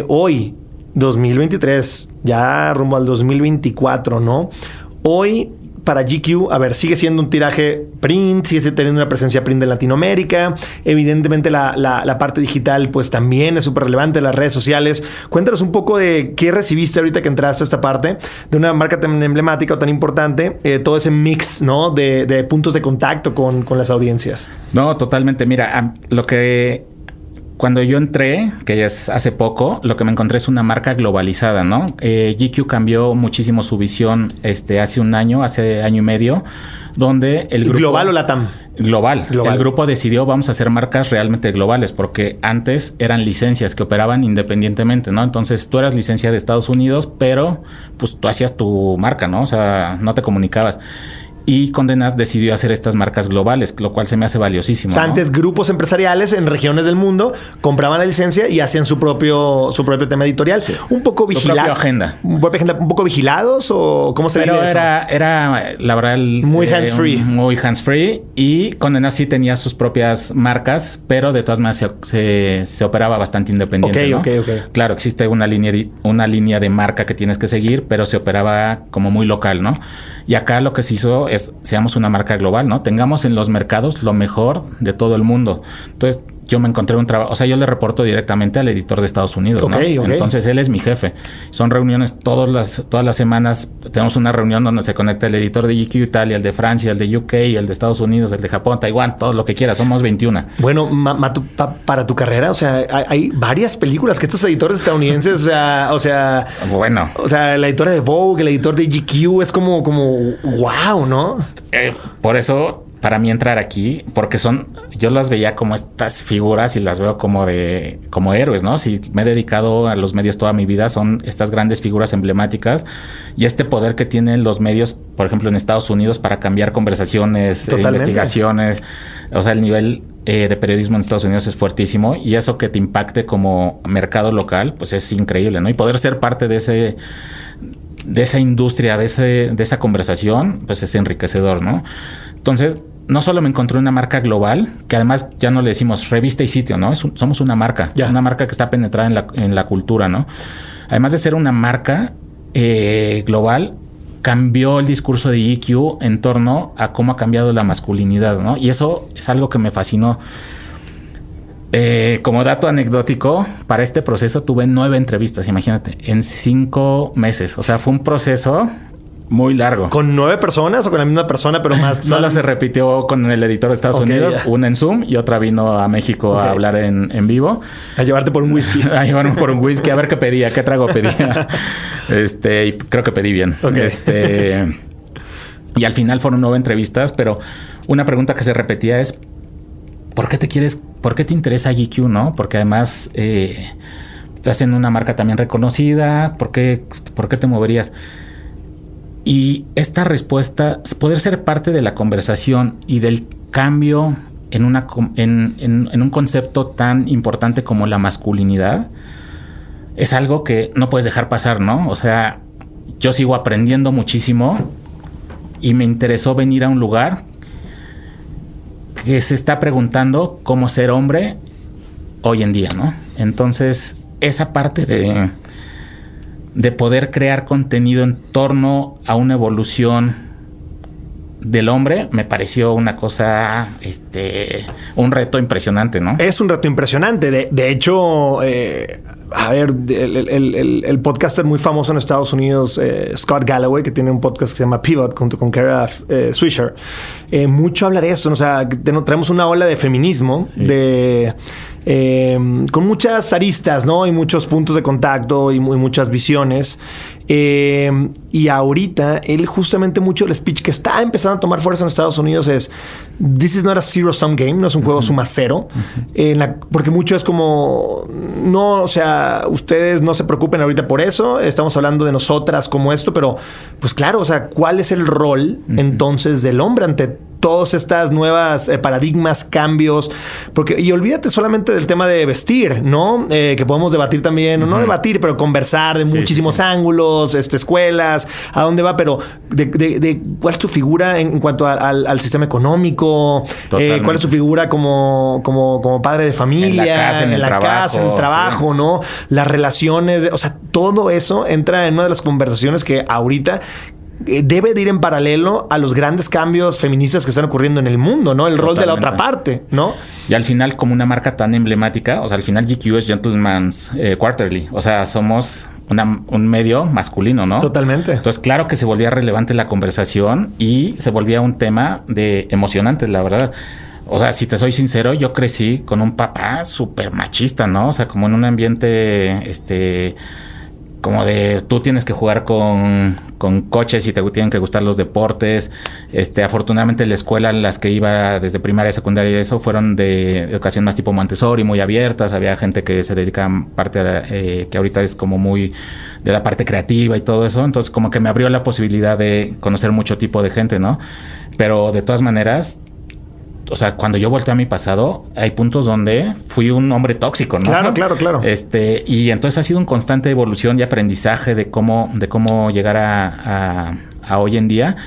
hoy, 2023, ya rumbo al 2024, ¿no? Hoy, para GQ, a ver, sigue siendo un tiraje print, sigue teniendo una presencia print en Latinoamérica. Evidentemente, la parte digital, pues también es súper relevante, las redes sociales. Cuéntanos un poco de qué recibiste ahorita que entraste a esta parte de una marca tan emblemática o tan importante, todo ese mix, ¿no? De puntos de contacto con las audiencias. No, totalmente. Mira, lo que cuando yo entré, que ya es hace poco, lo que me encontré es una marca globalizada, ¿no? GQ cambió muchísimo su visión hace un año, hace año y medio, donde el grupo... ¿Global o LATAM? Global. El grupo decidió vamos a hacer marcas realmente globales, porque antes eran licencias que operaban independientemente, ¿no? Entonces tú eras licencia de Estados Unidos, pero pues tú hacías tu marca, ¿no? O sea, no te comunicabas. Y Condé Nast decidió hacer estas marcas globales, lo cual se me hace valiosísimo. O sea, ¿no? antes grupos empresariales en regiones del mundo compraban la licencia y hacían su propio tema editorial. Sí. Un poco vigilados. Su propia agenda. Un poco vigilados o cómo se ve eso. Pero era la verdad muy hands-free. Muy hands-free. Y Condé Nast sí tenía sus propias marcas, pero de todas maneras se operaba bastante independiente. ¿no? Ok. Claro, existe una línea de marca que tienes que seguir, pero se operaba como muy local, ¿no? Y acá lo que se hizo es seamos una marca global, ¿no? Tengamos en los mercados lo mejor de todo el mundo. Entonces, yo me encontré un trabajo, o sea, yo le reporto directamente al editor de Estados Unidos, ¿no? Entonces, él es mi jefe. Son reuniones todas las semanas. Tenemos una reunión donde se conecta el editor de GQ Italia, el de Francia, el de UK, el de Estados Unidos, el de Japón, Taiwán, todo lo que quieras. Somos 21. Bueno, Matu, para tu carrera, o sea, hay varias películas que estos editores estadounidenses, bueno. O sea, la editora de Vogue, el editor de GQ, es como wow, ¿no? Por eso... Para mí entrar aquí, porque yo las veía como estas figuras y las veo como héroes, ¿no? Si me he dedicado a los medios toda mi vida, son estas grandes figuras emblemáticas y este poder que tienen los medios, por ejemplo, en Estados Unidos para cambiar conversaciones, investigaciones. O sea, el nivel de periodismo en Estados Unidos es fuertísimo y eso que te impacte como mercado local, pues es increíble, ¿no? Y poder ser parte de esa industria, de esa conversación, pues es enriquecedor, ¿no? Entonces, no solo me encontré una marca global, que además ya no le decimos revista y sitio, ¿no? Somos una marca, una marca que está penetrada en la cultura, ¿no? Además de ser una marca global, cambió el discurso de GQ en torno a cómo ha cambiado la masculinidad, ¿no? Y eso es algo que me fascinó. Como dato anecdótico, para este proceso tuve 9 entrevistas, imagínate, en 5 meses. O sea, fue un proceso muy largo. ¿Con 9 personas o con la misma persona, pero más? Solo se repitió con el editor de Estados Unidos, una en Zoom y otra vino a México a hablar en vivo. A llevarte por un whisky. A llevarme por un whisky, a ver qué pedía, qué trago pedía. Y creo que pedí bien. Y al final fueron 9 entrevistas, pero una pregunta que se repetía es ¿por qué te interesa GQ, no? Porque además estás en una marca también reconocida, ¿por qué te moverías? Y esta respuesta, poder ser parte de la conversación y del cambio en un concepto tan importante como la masculinidad, es algo que no puedes dejar pasar, ¿no? O sea, yo sigo aprendiendo muchísimo y me interesó venir a un lugar que se está preguntando cómo ser hombre hoy en día, ¿no? Entonces, esa parte de poder crear contenido en torno a una evolución del hombre me pareció una cosa, un reto impresionante, ¿no? Es un reto impresionante. De hecho, a ver, el podcaster muy famoso en Estados Unidos, Scott Galloway, que tiene un podcast que se llama Pivot junto con Kara Swisher, mucho habla de esto, ¿no? O sea, traemos una ola de feminismo, sí. Con muchas aristas, ¿no? Y muchos puntos de contacto y muchas visiones. Y ahorita, él justamente mucho el speech que está empezando a tomar fuerza en Estados Unidos es This is not a zero-sum game, no es un juego suma cero. Porque mucho es como, no, o sea, ustedes no se preocupen ahorita por eso, estamos hablando de nosotras como esto, pero pues claro, o sea, ¿cuál es el rol entonces del hombre ante todas estas nuevas paradigmas, cambios? Y olvídate solamente del tema de vestir, ¿no? Que podemos debatir también, o no debatir, pero conversar de muchísimos ángulos, escuelas, a dónde va, pero de cuál es tu figura en cuanto al sistema económico, cuál es tu figura como padre de familia, en la casa, en el trabajo, sí. ¿No? Las relaciones, o sea, todo eso entra en una de las conversaciones que ahorita debe de ir en paralelo a los grandes cambios feministas que están ocurriendo en el mundo, ¿no? El rol de la otra parte, ¿no? Y al final, como una marca tan emblemática, o sea, al final GQ es Gentleman's Quarterly. O sea, somos un medio masculino, ¿no? Totalmente. Entonces, claro que se volvía relevante la conversación y se volvía un tema emocionante, la verdad. O sea, si te soy sincero, yo crecí con un papá súper machista, ¿no? O sea, como en un ambiente, como de tú tienes que jugar con coches y te tienen que gustar los deportes. Afortunadamente la escuela en las que iba desde primaria, secundaria y eso fueron de educación más tipo Montessori, muy abiertas. Había gente que se dedicaba parte a que ahorita es como muy de la parte creativa y todo eso. Entonces como que me abrió la posibilidad de conocer mucho tipo de gente, ¿no? Pero de todas maneras, o sea, cuando yo volteé a mi pasado, hay puntos donde fui un hombre tóxico, ¿no? Claro. Y entonces ha sido un constante evolución y aprendizaje de cómo llegar a hoy en día.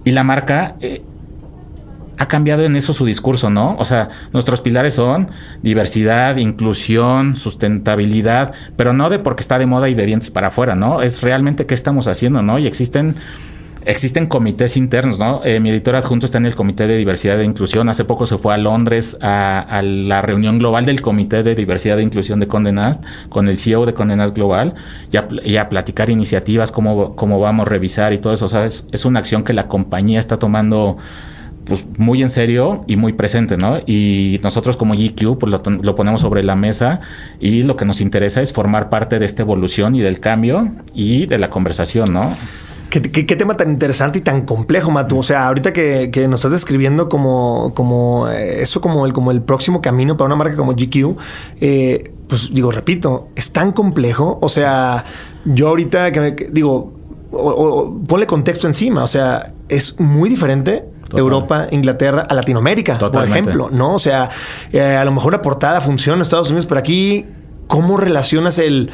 Y la marca ha cambiado en eso su discurso, ¿no? O sea, nuestros pilares son diversidad, inclusión, sustentabilidad, pero no de porque está de moda y de dientes para afuera, ¿no? Es realmente qué estamos haciendo, ¿no? Y existen comités internos, ¿no? Mi editor adjunto está en el Comité de Diversidad e Inclusión. Hace poco se fue a Londres a la reunión global del Comité de Diversidad e Inclusión de Condé Nast con el CEO de Condé Nast Global y a platicar iniciativas, cómo vamos a revisar y todo eso. O sea, es una acción que la compañía está tomando pues muy en serio y muy presente, ¿no? Y nosotros como GQ pues lo ponemos sobre la mesa y lo que nos interesa es formar parte de esta evolución y del cambio y de la conversación, ¿no? ¿Qué tema tan interesante y tan complejo, Matu? O sea, ahorita que nos estás describiendo como eso, como el próximo camino para una marca como GQ, pues digo, repito, es tan complejo. O sea, yo ahorita ponle contexto encima. O sea, es muy diferente Europa, Inglaterra, a Latinoamérica, Totalmente. Por ejemplo, ¿no? O sea, a lo mejor la portada funciona en Estados Unidos, pero aquí, ¿cómo relacionas el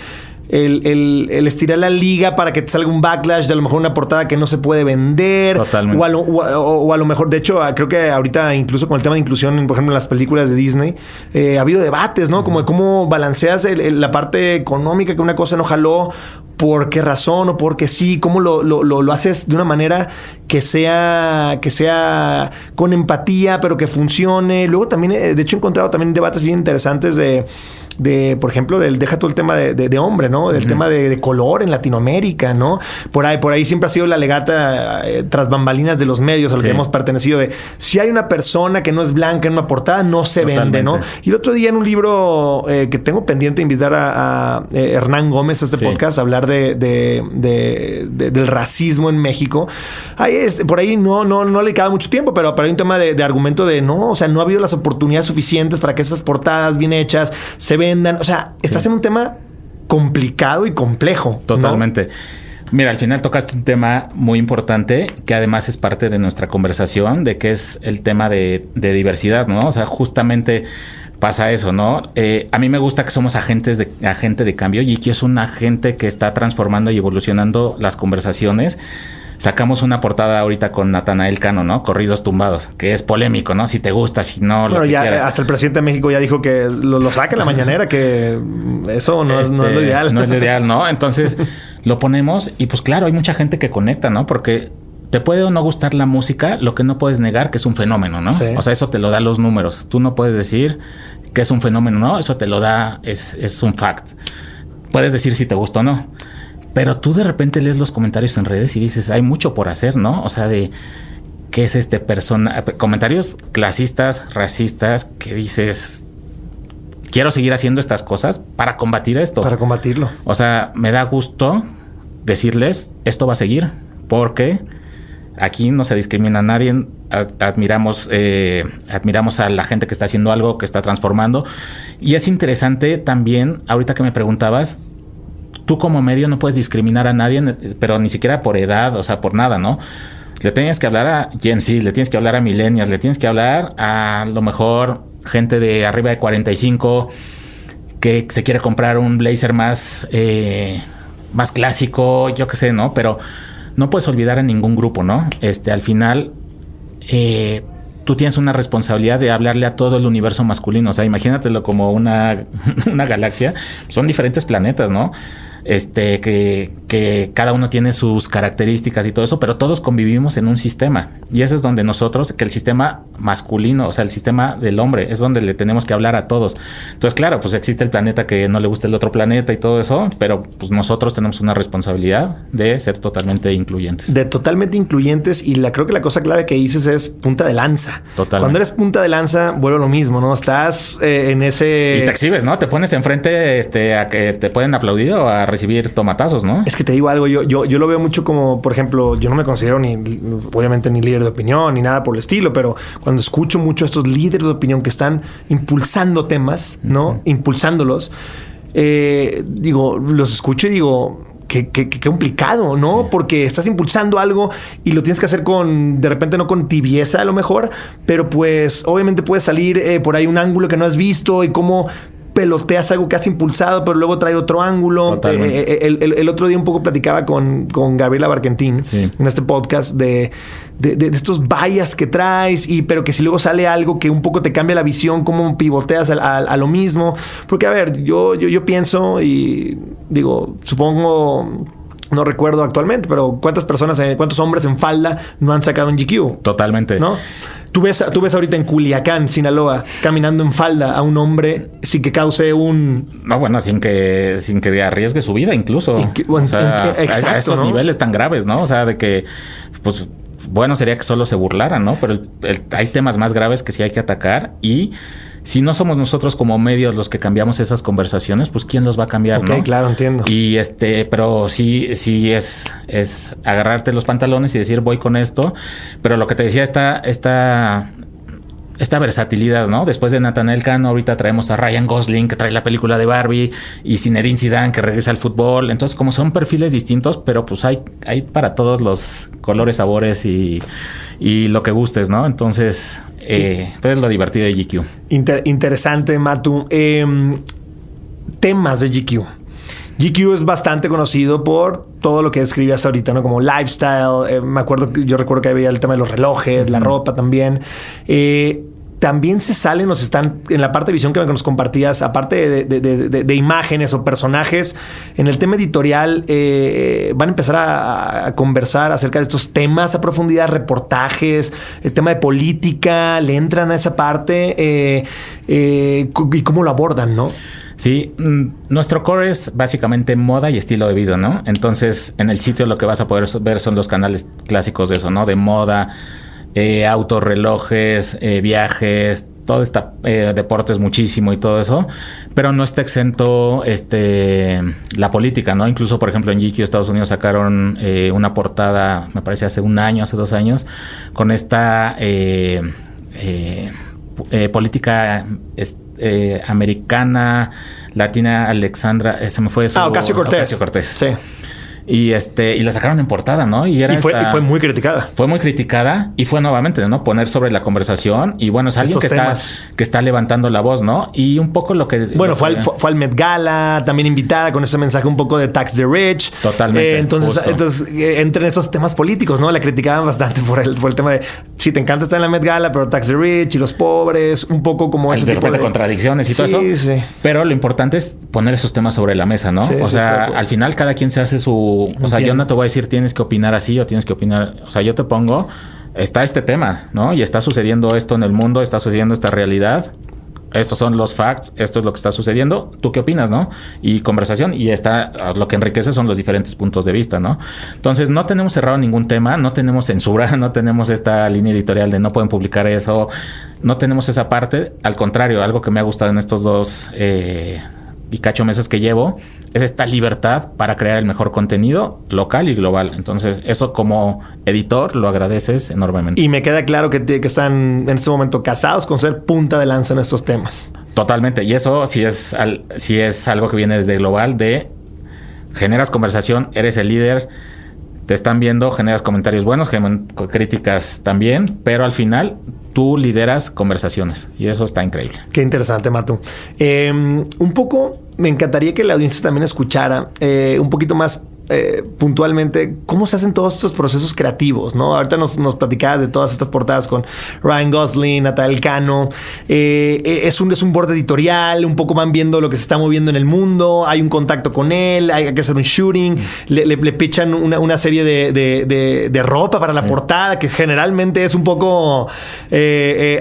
estirar la liga para que te salga un backlash de a lo mejor una portada que no se puede vender? Totalmente. O a lo mejor, de hecho, creo que ahorita incluso con el tema de inclusión, por ejemplo, en las películas de Disney, ha habido debates, ¿no? Como de cómo balanceas la parte económica, que una cosa no jaló, por qué razón o por qué sí, cómo lo haces de una manera que sea con empatía, pero que funcione. Luego también, de hecho, he encontrado también debates bien interesantes de por ejemplo, deja todo el tema de hombre, ¿no? Del tema de color en Latinoamérica, ¿no? Por ahí siempre ha sido la legata tras bambalinas de los medios a los que hemos pertenecido de si hay una persona que no es blanca en una portada, no se vende, ¿no? Y el otro día en un libro que tengo pendiente de invitar a Hernán Gómez a este podcast a hablar del racismo en México. Por ahí no le queda mucho tiempo, pero hay un tema de argumento de no, o sea, no ha habido las oportunidades suficientes para que esas portadas bien hechas se vendan. O sea, estás en un tema complicado y complejo. Totalmente. ¿No? Mira, al final tocaste un tema muy importante que además es parte de nuestra conversación, de que es el tema de diversidad, ¿no? O sea, justamente pasa eso, ¿no? A mí me gusta que somos agente de cambio y que es un agente que está transformando y evolucionando las conversaciones. Sacamos una portada ahorita con Natanael Cano, ¿no? Corridos tumbados, que es polémico, ¿no? Si te gusta, si no, bueno, ya hasta el presidente de México ya dijo que lo saque en la mañanera, que eso no es lo ideal. No es lo ideal, ¿no? Entonces lo ponemos y pues claro, hay mucha gente que conecta, ¿no? Porque te puede o no gustar la música, lo que no puedes negar que es un fenómeno, ¿no? Sí. O sea, eso te lo da los números. Tú no puedes decir que es un fenómeno, ¿no? Eso te lo da, es un fact. Puedes decir si te gusta o no. Pero tú de repente lees los comentarios en redes y dices, hay mucho por hacer, ¿no? O sea, de qué es comentarios clasistas, racistas, que dices, quiero seguir haciendo estas cosas para combatir esto. Para combatirlo. O sea, me da gusto decirles, esto va a seguir, porque aquí no se discrimina a nadie, admiramos a la gente que está haciendo algo, que está transformando. Y es interesante también, ahorita que me preguntabas, tú como medio no puedes discriminar a nadie, pero ni siquiera por edad, o sea, por nada, ¿no? Le tienes que hablar a Gen Z, le tienes que hablar a millennials, le tienes que hablar a lo mejor gente de arriba de 45 que se quiere comprar un blazer más clásico, yo qué sé, ¿no? Pero no puedes olvidar a ningún grupo, ¿no? Al final, tú tienes una responsabilidad de hablarle a todo el universo masculino. O sea, imagínatelo como una galaxia. Son diferentes planetas, ¿no? que cada uno tiene sus características y todo eso, pero todos convivimos en un sistema. Y eso es donde nosotros, que el sistema masculino, o sea, el sistema del hombre, es donde le tenemos que hablar a todos. Entonces, claro, pues existe el planeta que no le gusta el otro planeta y todo eso, pero pues nosotros tenemos una responsabilidad de ser totalmente incluyentes. De totalmente incluyentes, y creo que la cosa clave que dices es punta de lanza. Totalmente. Cuando eres punta de lanza, vuelve lo mismo, ¿no? Estás en ese... Y te exhibes, ¿no? Te pones enfrente a que te pueden aplaudir o a recibir tomatazos, ¿no? Es que te digo algo, yo lo veo mucho como, por ejemplo, yo no me considero obviamente ni líder de opinión ni nada por el estilo, pero cuando escucho mucho a estos líderes de opinión que están impulsando temas, ¿no? Uh-huh. Impulsándolos, los escucho y digo... Qué complicado, ¿no? Sí. Porque estás impulsando algo y lo tienes que hacer de repente no con tibieza a lo mejor, pero pues obviamente puede salir por ahí un ángulo que no has visto y cómo peloteas algo que has impulsado, pero luego trae otro ángulo. El otro día un poco platicaba con Gabriela Barquentín, sí, en este podcast de estos bias que traes, pero que si luego sale algo que un poco te cambia la visión, cómo pivoteas a lo mismo. Porque, a ver, yo pienso y digo, supongo... No recuerdo actualmente, pero ¿cuántos hombres en falda no han sacado un GQ? Totalmente. ¿No? Tú ves ahorita en Culiacán, Sinaloa, caminando en falda a un hombre sin que cause un... No, bueno, sin que arriesgue su vida incluso. Exacto, a esos, ¿no?, niveles tan graves, ¿no? O sea, de que, pues, bueno, sería que solo se burlaran, ¿no? Pero hay temas más graves que sí hay que atacar, y... Si no somos nosotros como medios los que cambiamos esas conversaciones, pues ¿quién los va a cambiar, no? Ok, claro, entiendo. Y pero sí es agarrarte los pantalones y decir voy con esto. Pero lo que te decía, esta versatilidad, ¿no? Después de Nathaniel Cano, ahorita traemos a Ryan Gosling, que trae la película de Barbie, y Zinedine Zidane, que regresa al fútbol. Entonces, como son perfiles distintos, pero pues hay para todos los colores, sabores y lo que gustes, ¿no? Entonces... pues es lo divertido de GQ. Interesante, Matu. Temas de GQ. GQ es bastante conocido por todo lo que describías ahorita, ¿no? Como lifestyle. Yo recuerdo que había el tema de los relojes, la ropa también. También están en la parte de visión que nos compartías, aparte de imágenes o personajes, en el tema editorial van a empezar a conversar acerca de estos temas a profundidad, reportajes, el tema de política, le entran a esa parte y cómo lo abordan, ¿no? Sí, nuestro core es básicamente moda y estilo de vida, ¿no? Entonces, en el sitio lo que vas a poder ver son los canales clásicos de eso, ¿no? De moda, autos, relojes, viajes, todo deportes muchísimo y todo eso, pero no está exento la política, ¿no? Incluso, por ejemplo, en GQ Estados Unidos sacaron una portada, me parece hace 2 años, con esta política americana, latina, Alexandra, se me fue eso. Ocasio-Cortez. Sí. Y la sacaron en portada, ¿no? Y fue muy criticada. Fue muy criticada y fue nuevamente, ¿no? Poner sobre la conversación. Y bueno, es alguien que está levantando la voz, ¿no? Y un poco lo que... Bueno, fue al Met Gala, también invitada con ese mensaje un poco de tax the rich. Totalmente. Entonces entran esos temas políticos, ¿no? La criticaban bastante por el tema de... Sí, te encanta estar en la Met Gala, pero tax the rich y los pobres, un poco como ese tipo de contradicciones y todo eso. Sí. Pero lo importante es poner esos temas sobre la mesa, ¿no? Sí, o sea, al final cada quien se hace su... O sea, yo no te voy a decir tienes que opinar así o tienes que opinar... O sea, yo te pongo... Está este tema, ¿no? Y está sucediendo esto en el mundo, está sucediendo esta realidad. Estos son los facts, esto es lo que está sucediendo. ¿Tú qué opinas, no? Y conversación. Y lo que enriquece son los diferentes puntos de vista, ¿no? Entonces, no tenemos cerrado ningún tema, no tenemos censura, no tenemos esta línea editorial de no pueden publicar eso. No tenemos esa parte. Al contrario, algo que me ha gustado en estos 2... y cacho meses que llevo, es esta libertad para crear el mejor contenido local y global. Entonces, eso como editor lo agradeces enormemente. Y me queda claro que están en este momento casados con ser punta de lanza en estos temas. Totalmente. Y eso sí es algo que viene desde global, de generas conversación, eres el líder, te están viendo, generas comentarios buenos, críticas también, pero al final tú lideras conversaciones y eso está increíble. Qué interesante, Matu. Un poco me encantaría que la audiencia también escuchara un poquito más puntualmente cómo se hacen todos estos procesos creativos, ¿no? Ahorita nos platicabas de todas estas portadas con Ryan Gosling, Natalia Elcano. Es un board editorial, un poco van viendo lo que se está moviendo en el mundo, hay un contacto con él, hay que hacer un shooting, le pichan una serie de ropa para la portada que generalmente es un poco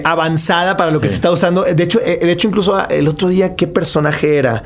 avanzada para lo que se está usando. De hecho, incluso el otro día, ¿qué personaje era?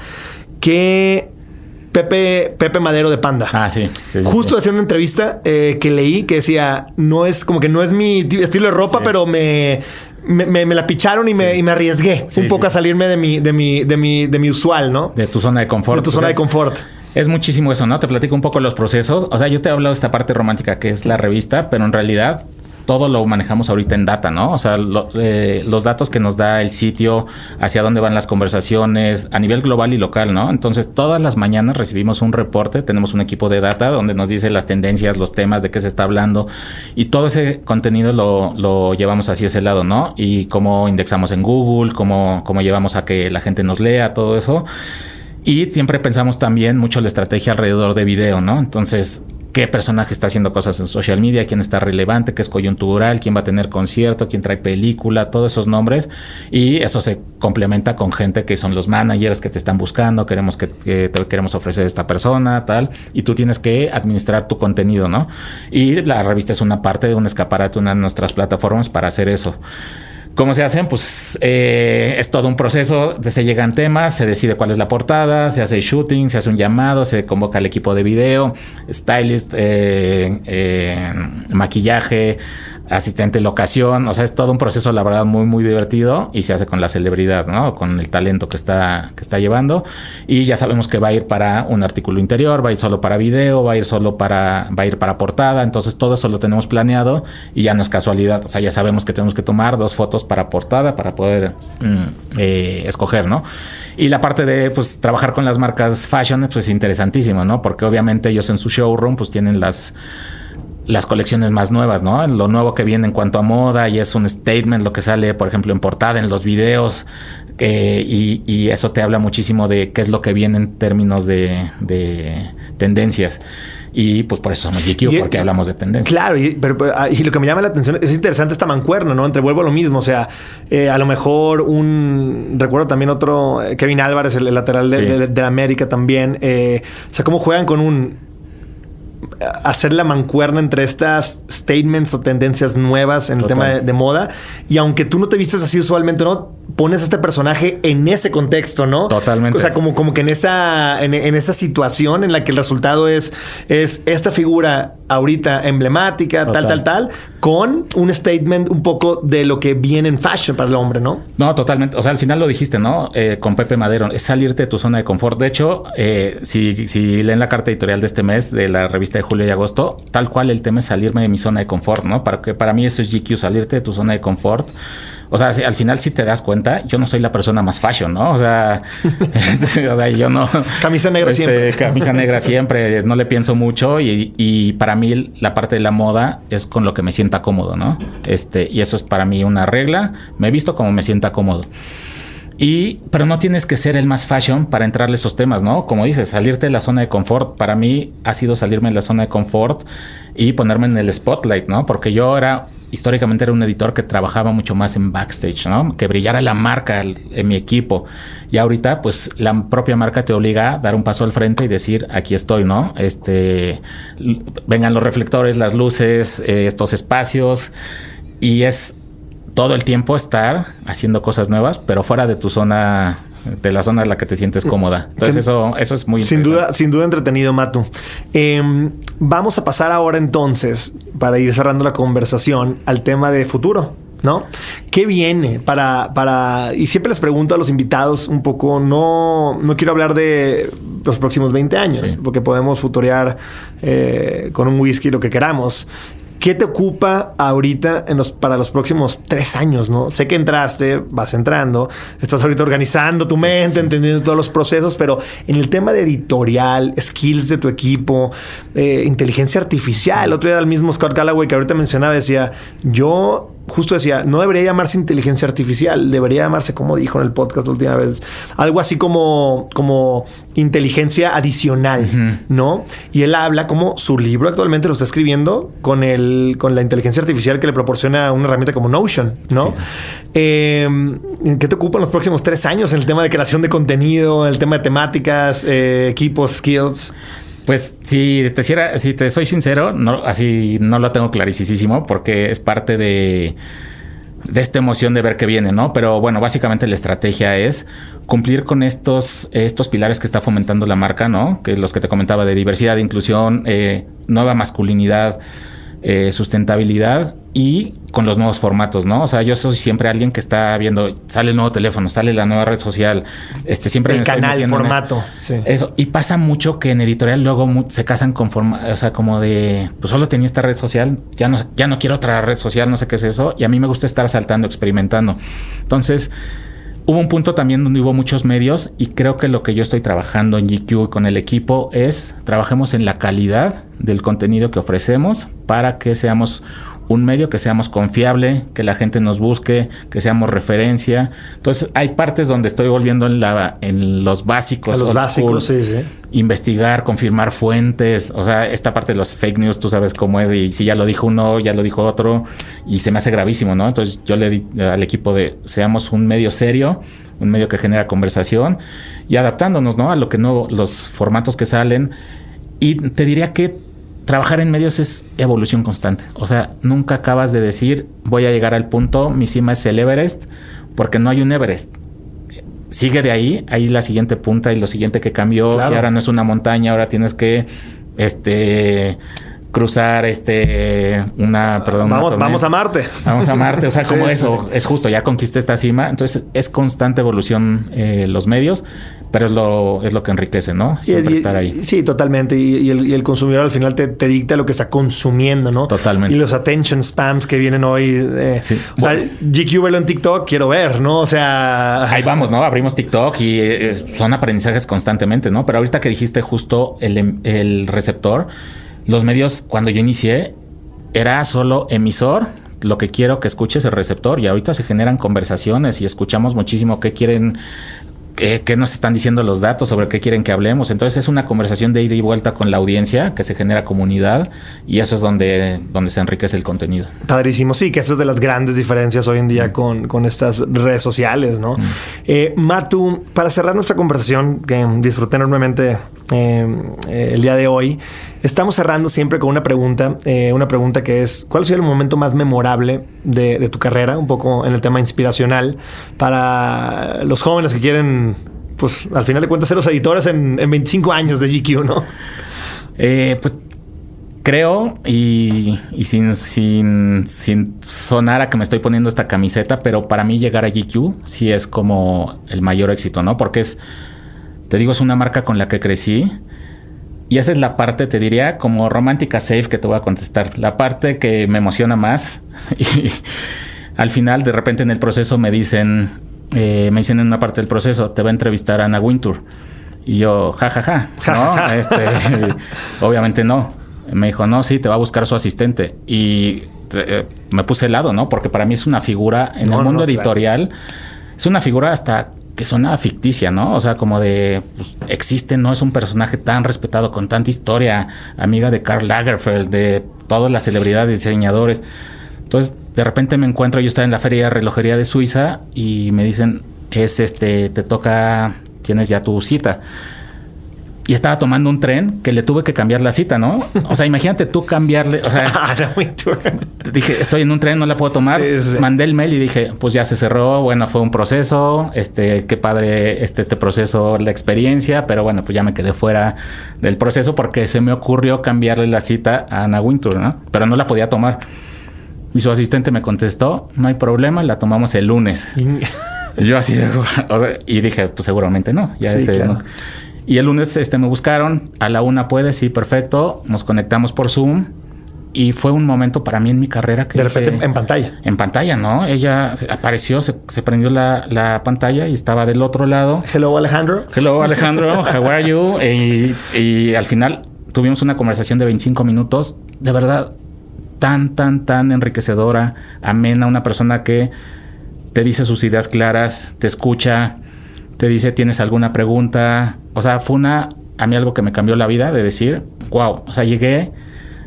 Pepe Madero de Panda. Sí. Justo hacía una entrevista que leí que decía, no es mi estilo de ropa, pero me la picharon y me arriesgué un poco a salirme de mi usual, ¿no? De tu zona de confort. De tu zona de confort. Es muchísimo eso, ¿no? Te platico un poco los procesos. O sea, yo te he hablado de esta parte romántica que es la revista, pero en realidad todo lo manejamos ahorita en data, ¿no? O sea, los datos que nos da el sitio, hacia dónde van las conversaciones a nivel global y local, ¿no? Entonces, todas las mañanas recibimos un reporte, tenemos un equipo de data donde nos dice las tendencias, los temas, de qué se está hablando, y todo ese contenido lo llevamos hacia ese lado, ¿no? Y cómo indexamos en Google, cómo llevamos a que la gente nos lea, todo eso. Y siempre pensamos también mucho la estrategia alrededor de video, ¿no? Entonces, ¿qué personaje está haciendo cosas en social media? ¿Quién está relevante? ¿Qué es coyuntural? ¿Quién va a tener concierto? ¿Quién trae película? Todos esos nombres. Y eso se complementa con gente que son los managers que te están buscando. Queremos que te queremos ofrecer esta persona, tal. Y tú tienes que administrar tu contenido, ¿no? Y la revista es una parte de un escaparate, una de nuestras plataformas para hacer eso. ¿Cómo se hacen? Pues es todo un proceso. Se llegan temas, se decide cuál es la portada, se hace shooting, se hace un llamado, se convoca al equipo de video, stylist, maquillaje, asistente locación. O sea, es todo un proceso, la verdad, muy, muy divertido y se hace con la celebridad, ¿no? Con el talento que está llevando. Y ya sabemos que va a ir para un artículo interior, va a ir solo para video, va a ir para portada. Entonces, todo eso lo tenemos planeado y ya no es casualidad. O sea, ya sabemos que tenemos que tomar 2 fotos para portada para poder escoger, ¿no? Y la parte de, pues, trabajar con las marcas fashion, pues, es interesantísimo, ¿no? Porque obviamente ellos en su showroom, pues, tienen las colecciones más nuevas, ¿no? Lo nuevo que viene en cuanto a moda y es un statement lo que sale, por ejemplo, en portada, en los videos, y eso te habla muchísimo de qué es lo que viene en términos de tendencias. Y pues por eso somos GQ, porque hablamos de tendencias. Claro, y lo que me llama la atención es interesante esta mancuerna, ¿no? Vuelvo a lo mismo, o sea, a lo mejor recuerdo también otro, Kevin Álvarez, el lateral de América también, o sea, cómo juegan con hacer la mancuerna entre estas statements o tendencias nuevas en el tema de moda, y aunque tú no te vistes así usualmente, ¿no? Pones a este personaje en ese contexto, ¿no? Totalmente. O sea, como que en esa situación en la que el resultado es esta figura ahorita emblemática, tal, con un statement un poco de lo que viene en fashion para el hombre, ¿no? No, totalmente. O sea, al final lo dijiste, ¿no? Con Pepe Madero, es salirte de tu zona de confort. De hecho, si leen la carta editorial de este mes de la revista de julio y agosto, tal cual el tema es salirme de mi zona de confort, ¿no? Para mí eso es GQ, salirte de tu zona de confort. O sea, al final si te das cuenta, yo no soy la persona más fashion, ¿no? O sea, yo no... Camisa negra siempre. Camisa negra siempre, no le pienso mucho y para mí la parte de la moda es con lo que me sienta cómodo, ¿no? Y eso es para mí una regla, me he visto como me sienta cómodo. Pero no tienes que ser el más fashion para entrarle esos temas, ¿no? Como dices, salirte de la zona de confort. Para mí ha sido salirme de la zona de confort y ponerme en el spotlight, ¿no? Porque yo históricamente era un editor que trabajaba mucho más en backstage, ¿no? Que brillara la marca en mi equipo. Y ahorita, pues, la propia marca te obliga a dar un paso al frente y decir, aquí estoy, ¿no? Vengan los reflectores, las luces, estos espacios. Y es todo el tiempo estar haciendo cosas nuevas, pero fuera de tu zona, de la zona en la que te sientes cómoda. Entonces eso es muy interesante. Sin duda entretenido, Matu. Vamos a pasar ahora entonces, para ir cerrando la conversación, al tema de futuro, ¿no? ¿Qué viene y siempre les pregunto a los invitados un poco, no quiero hablar de los próximos 20 años, sí, porque podemos futurear con un whisky lo que queramos. ¿Qué te ocupa ahorita para los próximos 3 años, no? Sé que vas entrando, estás ahorita organizando tu mente, entendiendo todos los procesos, pero en el tema de editorial, skills de tu equipo, inteligencia artificial. El otro día el mismo Scott Galloway que ahorita mencionaba decía, yo justo decía, no debería llamarse inteligencia artificial, debería llamarse, como dijo en el podcast la última vez, algo así como inteligencia adicional, ¿no? Y él habla como su libro actualmente lo está escribiendo con la inteligencia artificial que le proporciona una herramienta como Notion, ¿no? Sí. ¿Qué te ocupan los próximos 3 años en el tema de creación de contenido, en el tema de temáticas, equipos, skills? Pues si te soy sincero, así no lo tengo clarísimo porque es parte de esta emoción de ver qué viene, ¿no? Pero bueno, básicamente la estrategia es cumplir con estos pilares que está fomentando la marca, ¿no? Que los que te comentaba de diversidad, de inclusión, nueva masculinidad, sustentabilidad y con los nuevos formatos, ¿no? O sea, yo soy siempre alguien que está viendo, sale el nuevo teléfono, sale la nueva red social, siempre el canal, formato. Sí. Eso. Y pasa mucho que en editorial luego se casan con o sea, como de, pues solo tenía esta red social, ya no quiero otra red social, no sé qué es eso. Y a mí me gusta estar saltando, experimentando. Entonces, hubo un punto también donde hubo muchos medios y creo que lo que yo estoy trabajando en GQ y con el equipo es trabajemos en la calidad del contenido que ofrecemos para que seamos un medio, que seamos confiable, que la gente nos busque, que seamos referencia. Entonces, hay partes donde estoy volviendo en los básicos. A los básicos, sí. Investigar, confirmar fuentes. O sea, esta parte de los fake news, tú sabes cómo es. Y si ya lo dijo uno, ya lo dijo otro. Y se me hace gravísimo, ¿no? Entonces, yo le di al equipo seamos un medio serio, un medio que genera conversación y adaptándonos, ¿no? A lo que los formatos que salen. Y te diría que trabajar en medios es evolución constante. O sea, nunca acabas de decir, voy a llegar al punto, mi cima es el Everest, porque no hay un Everest. Sigue de ahí la siguiente punta y lo siguiente que cambió. Claro. Y ahora no es una montaña, ahora tienes que cruzar vamos a Marte. Vamos a Marte, o sea, como sí, eso, es justo, ya conquisté esta cima. Entonces, es constante evolución los medios, pero es lo que enriquece, ¿no? Siempre estar ahí. Sí, totalmente. Y el consumidor al final te dicta lo que está consumiendo, ¿no? Totalmente. Y los attention spams que vienen hoy. Sí. O sea, GQ verlo en TikTok, quiero ver, ¿no? O sea... Ahí vamos, ¿no? Abrimos TikTok y son aprendizajes constantemente, ¿no? Pero ahorita que dijiste justo el receptor, los medios, cuando yo inicié, era solo emisor. Lo que quiero que escuches el receptor. Y ahorita se generan conversaciones y escuchamos muchísimo qué quieren... ¿Qué nos están diciendo los datos sobre qué quieren que hablemos? Entonces es una conversación de ida y vuelta con la audiencia, que se genera comunidad y eso es donde se enriquece el contenido. Padrísimo. Sí, que eso es de las grandes diferencias hoy en día con estas redes sociales, ¿no? Matu, para cerrar nuestra conversación, que disfruté enormemente el día de hoy, estamos cerrando siempre con una pregunta que es, ¿cuál ha sido el momento más memorable de tu carrera? Un poco en el tema inspiracional para los jóvenes que quieren, pues al final de cuentas, ser los editores en 25 años de GQ, ¿no? Pues creo, y sin sonar a que me estoy poniendo esta camiseta, pero para mí llegar a GQ sí es como el mayor éxito, ¿no? Porque es una marca con la que crecí. Y esa es la parte, te diría, como romántica safe que te voy a contestar. La parte que me emociona más. Y al final, de repente en el proceso me dicen en una parte del proceso, te va a entrevistar Anna Wintour. Y yo, ¿no? Obviamente no. Me dijo, no, sí, te va a buscar su asistente. Y me puse helado, ¿no? Porque para mí es una figura en el mundo editorial. Claro. Es una figura hasta que suena ficticia, ¿no? O sea, como de, pues, existe, no es un personaje tan respetado, con tanta historia, amiga de Karl Lagerfeld, de todas las celebridades, diseñadores. Entonces, de repente me encuentro, yo estaba en la feria de relojería de Suiza y me dicen, te toca, tienes ya tu cita. Y estaba tomando un tren que le tuve que cambiar la cita, ¿no? O sea, imagínate tú cambiarle. O sea, dije, estoy en un tren, no la puedo tomar. Sí. Mandé el mail y dije, pues ya se cerró. Bueno, fue un proceso. Qué padre este proceso, la experiencia. Pero bueno, pues ya me quedé fuera del proceso porque se me ocurrió cambiarle la cita a Anna Wintour, ¿no? Pero no la podía tomar. Y su asistente me contestó, no hay problema, la tomamos el lunes. Y yo así, o sea, y dije, pues seguramente no. Ya sí, claro. ¿no? Y el lunes me buscaron, a la 1:00 puede, sí, perfecto. Nos conectamos por Zoom y fue un momento para mí en mi carrera que... De repente en pantalla. En pantalla, ¿no? Ella apareció, se prendió la pantalla y estaba del otro lado. Hello, Alejandro. Hello, Alejandro. How are you? Y al final tuvimos una conversación de 25 minutos. De verdad, tan enriquecedora, amena, una persona que te dice sus ideas claras, te escucha, te dice, ¿tienes alguna pregunta? O sea, fue a mí algo que me cambió la vida, de decir, wow, o sea, llegué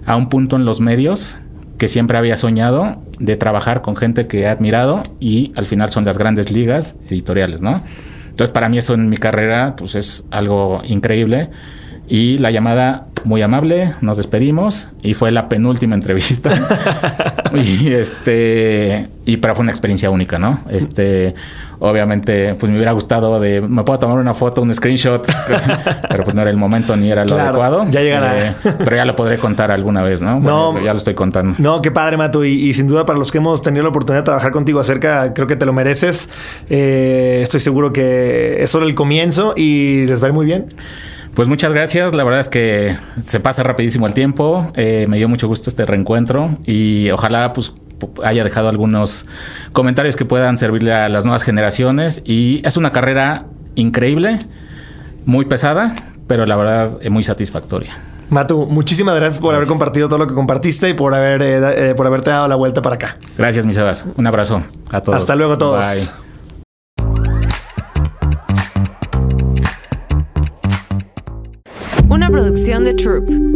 a un punto en los medios que siempre había soñado de trabajar con gente que he admirado y al final son las grandes ligas editoriales, ¿no? Entonces, para mí eso en mi carrera, pues es algo increíble. Y la llamada muy amable, nos despedimos y fue la penúltima entrevista. Pero fue una experiencia única, ¿no? Obviamente, pues me hubiera gustado me puedo tomar una foto, un screenshot, pero pues no era el momento ni era lo adecuado. Ya llegará. Pero ya lo podré contar alguna vez, ¿no? Bueno, ya lo estoy contando. No, qué padre, Matu. Y sin duda, para los que hemos tenido la oportunidad de trabajar contigo acerca, creo que te lo mereces. Estoy seguro que es solo el comienzo y les va a ir muy bien. Pues muchas gracias. La verdad es que se pasa rapidísimo el tiempo. Me dio mucho gusto este reencuentro y ojalá pues haya dejado algunos comentarios que puedan servirle a las nuevas generaciones. Y es una carrera increíble, muy pesada, pero la verdad muy satisfactoria. Matu, muchísimas gracias por haber compartido todo lo que compartiste y por haberte dado la vuelta para acá. Gracias, mi Sebas. Un abrazo a todos. Hasta luego a todos. Bye. Una producción de Troop.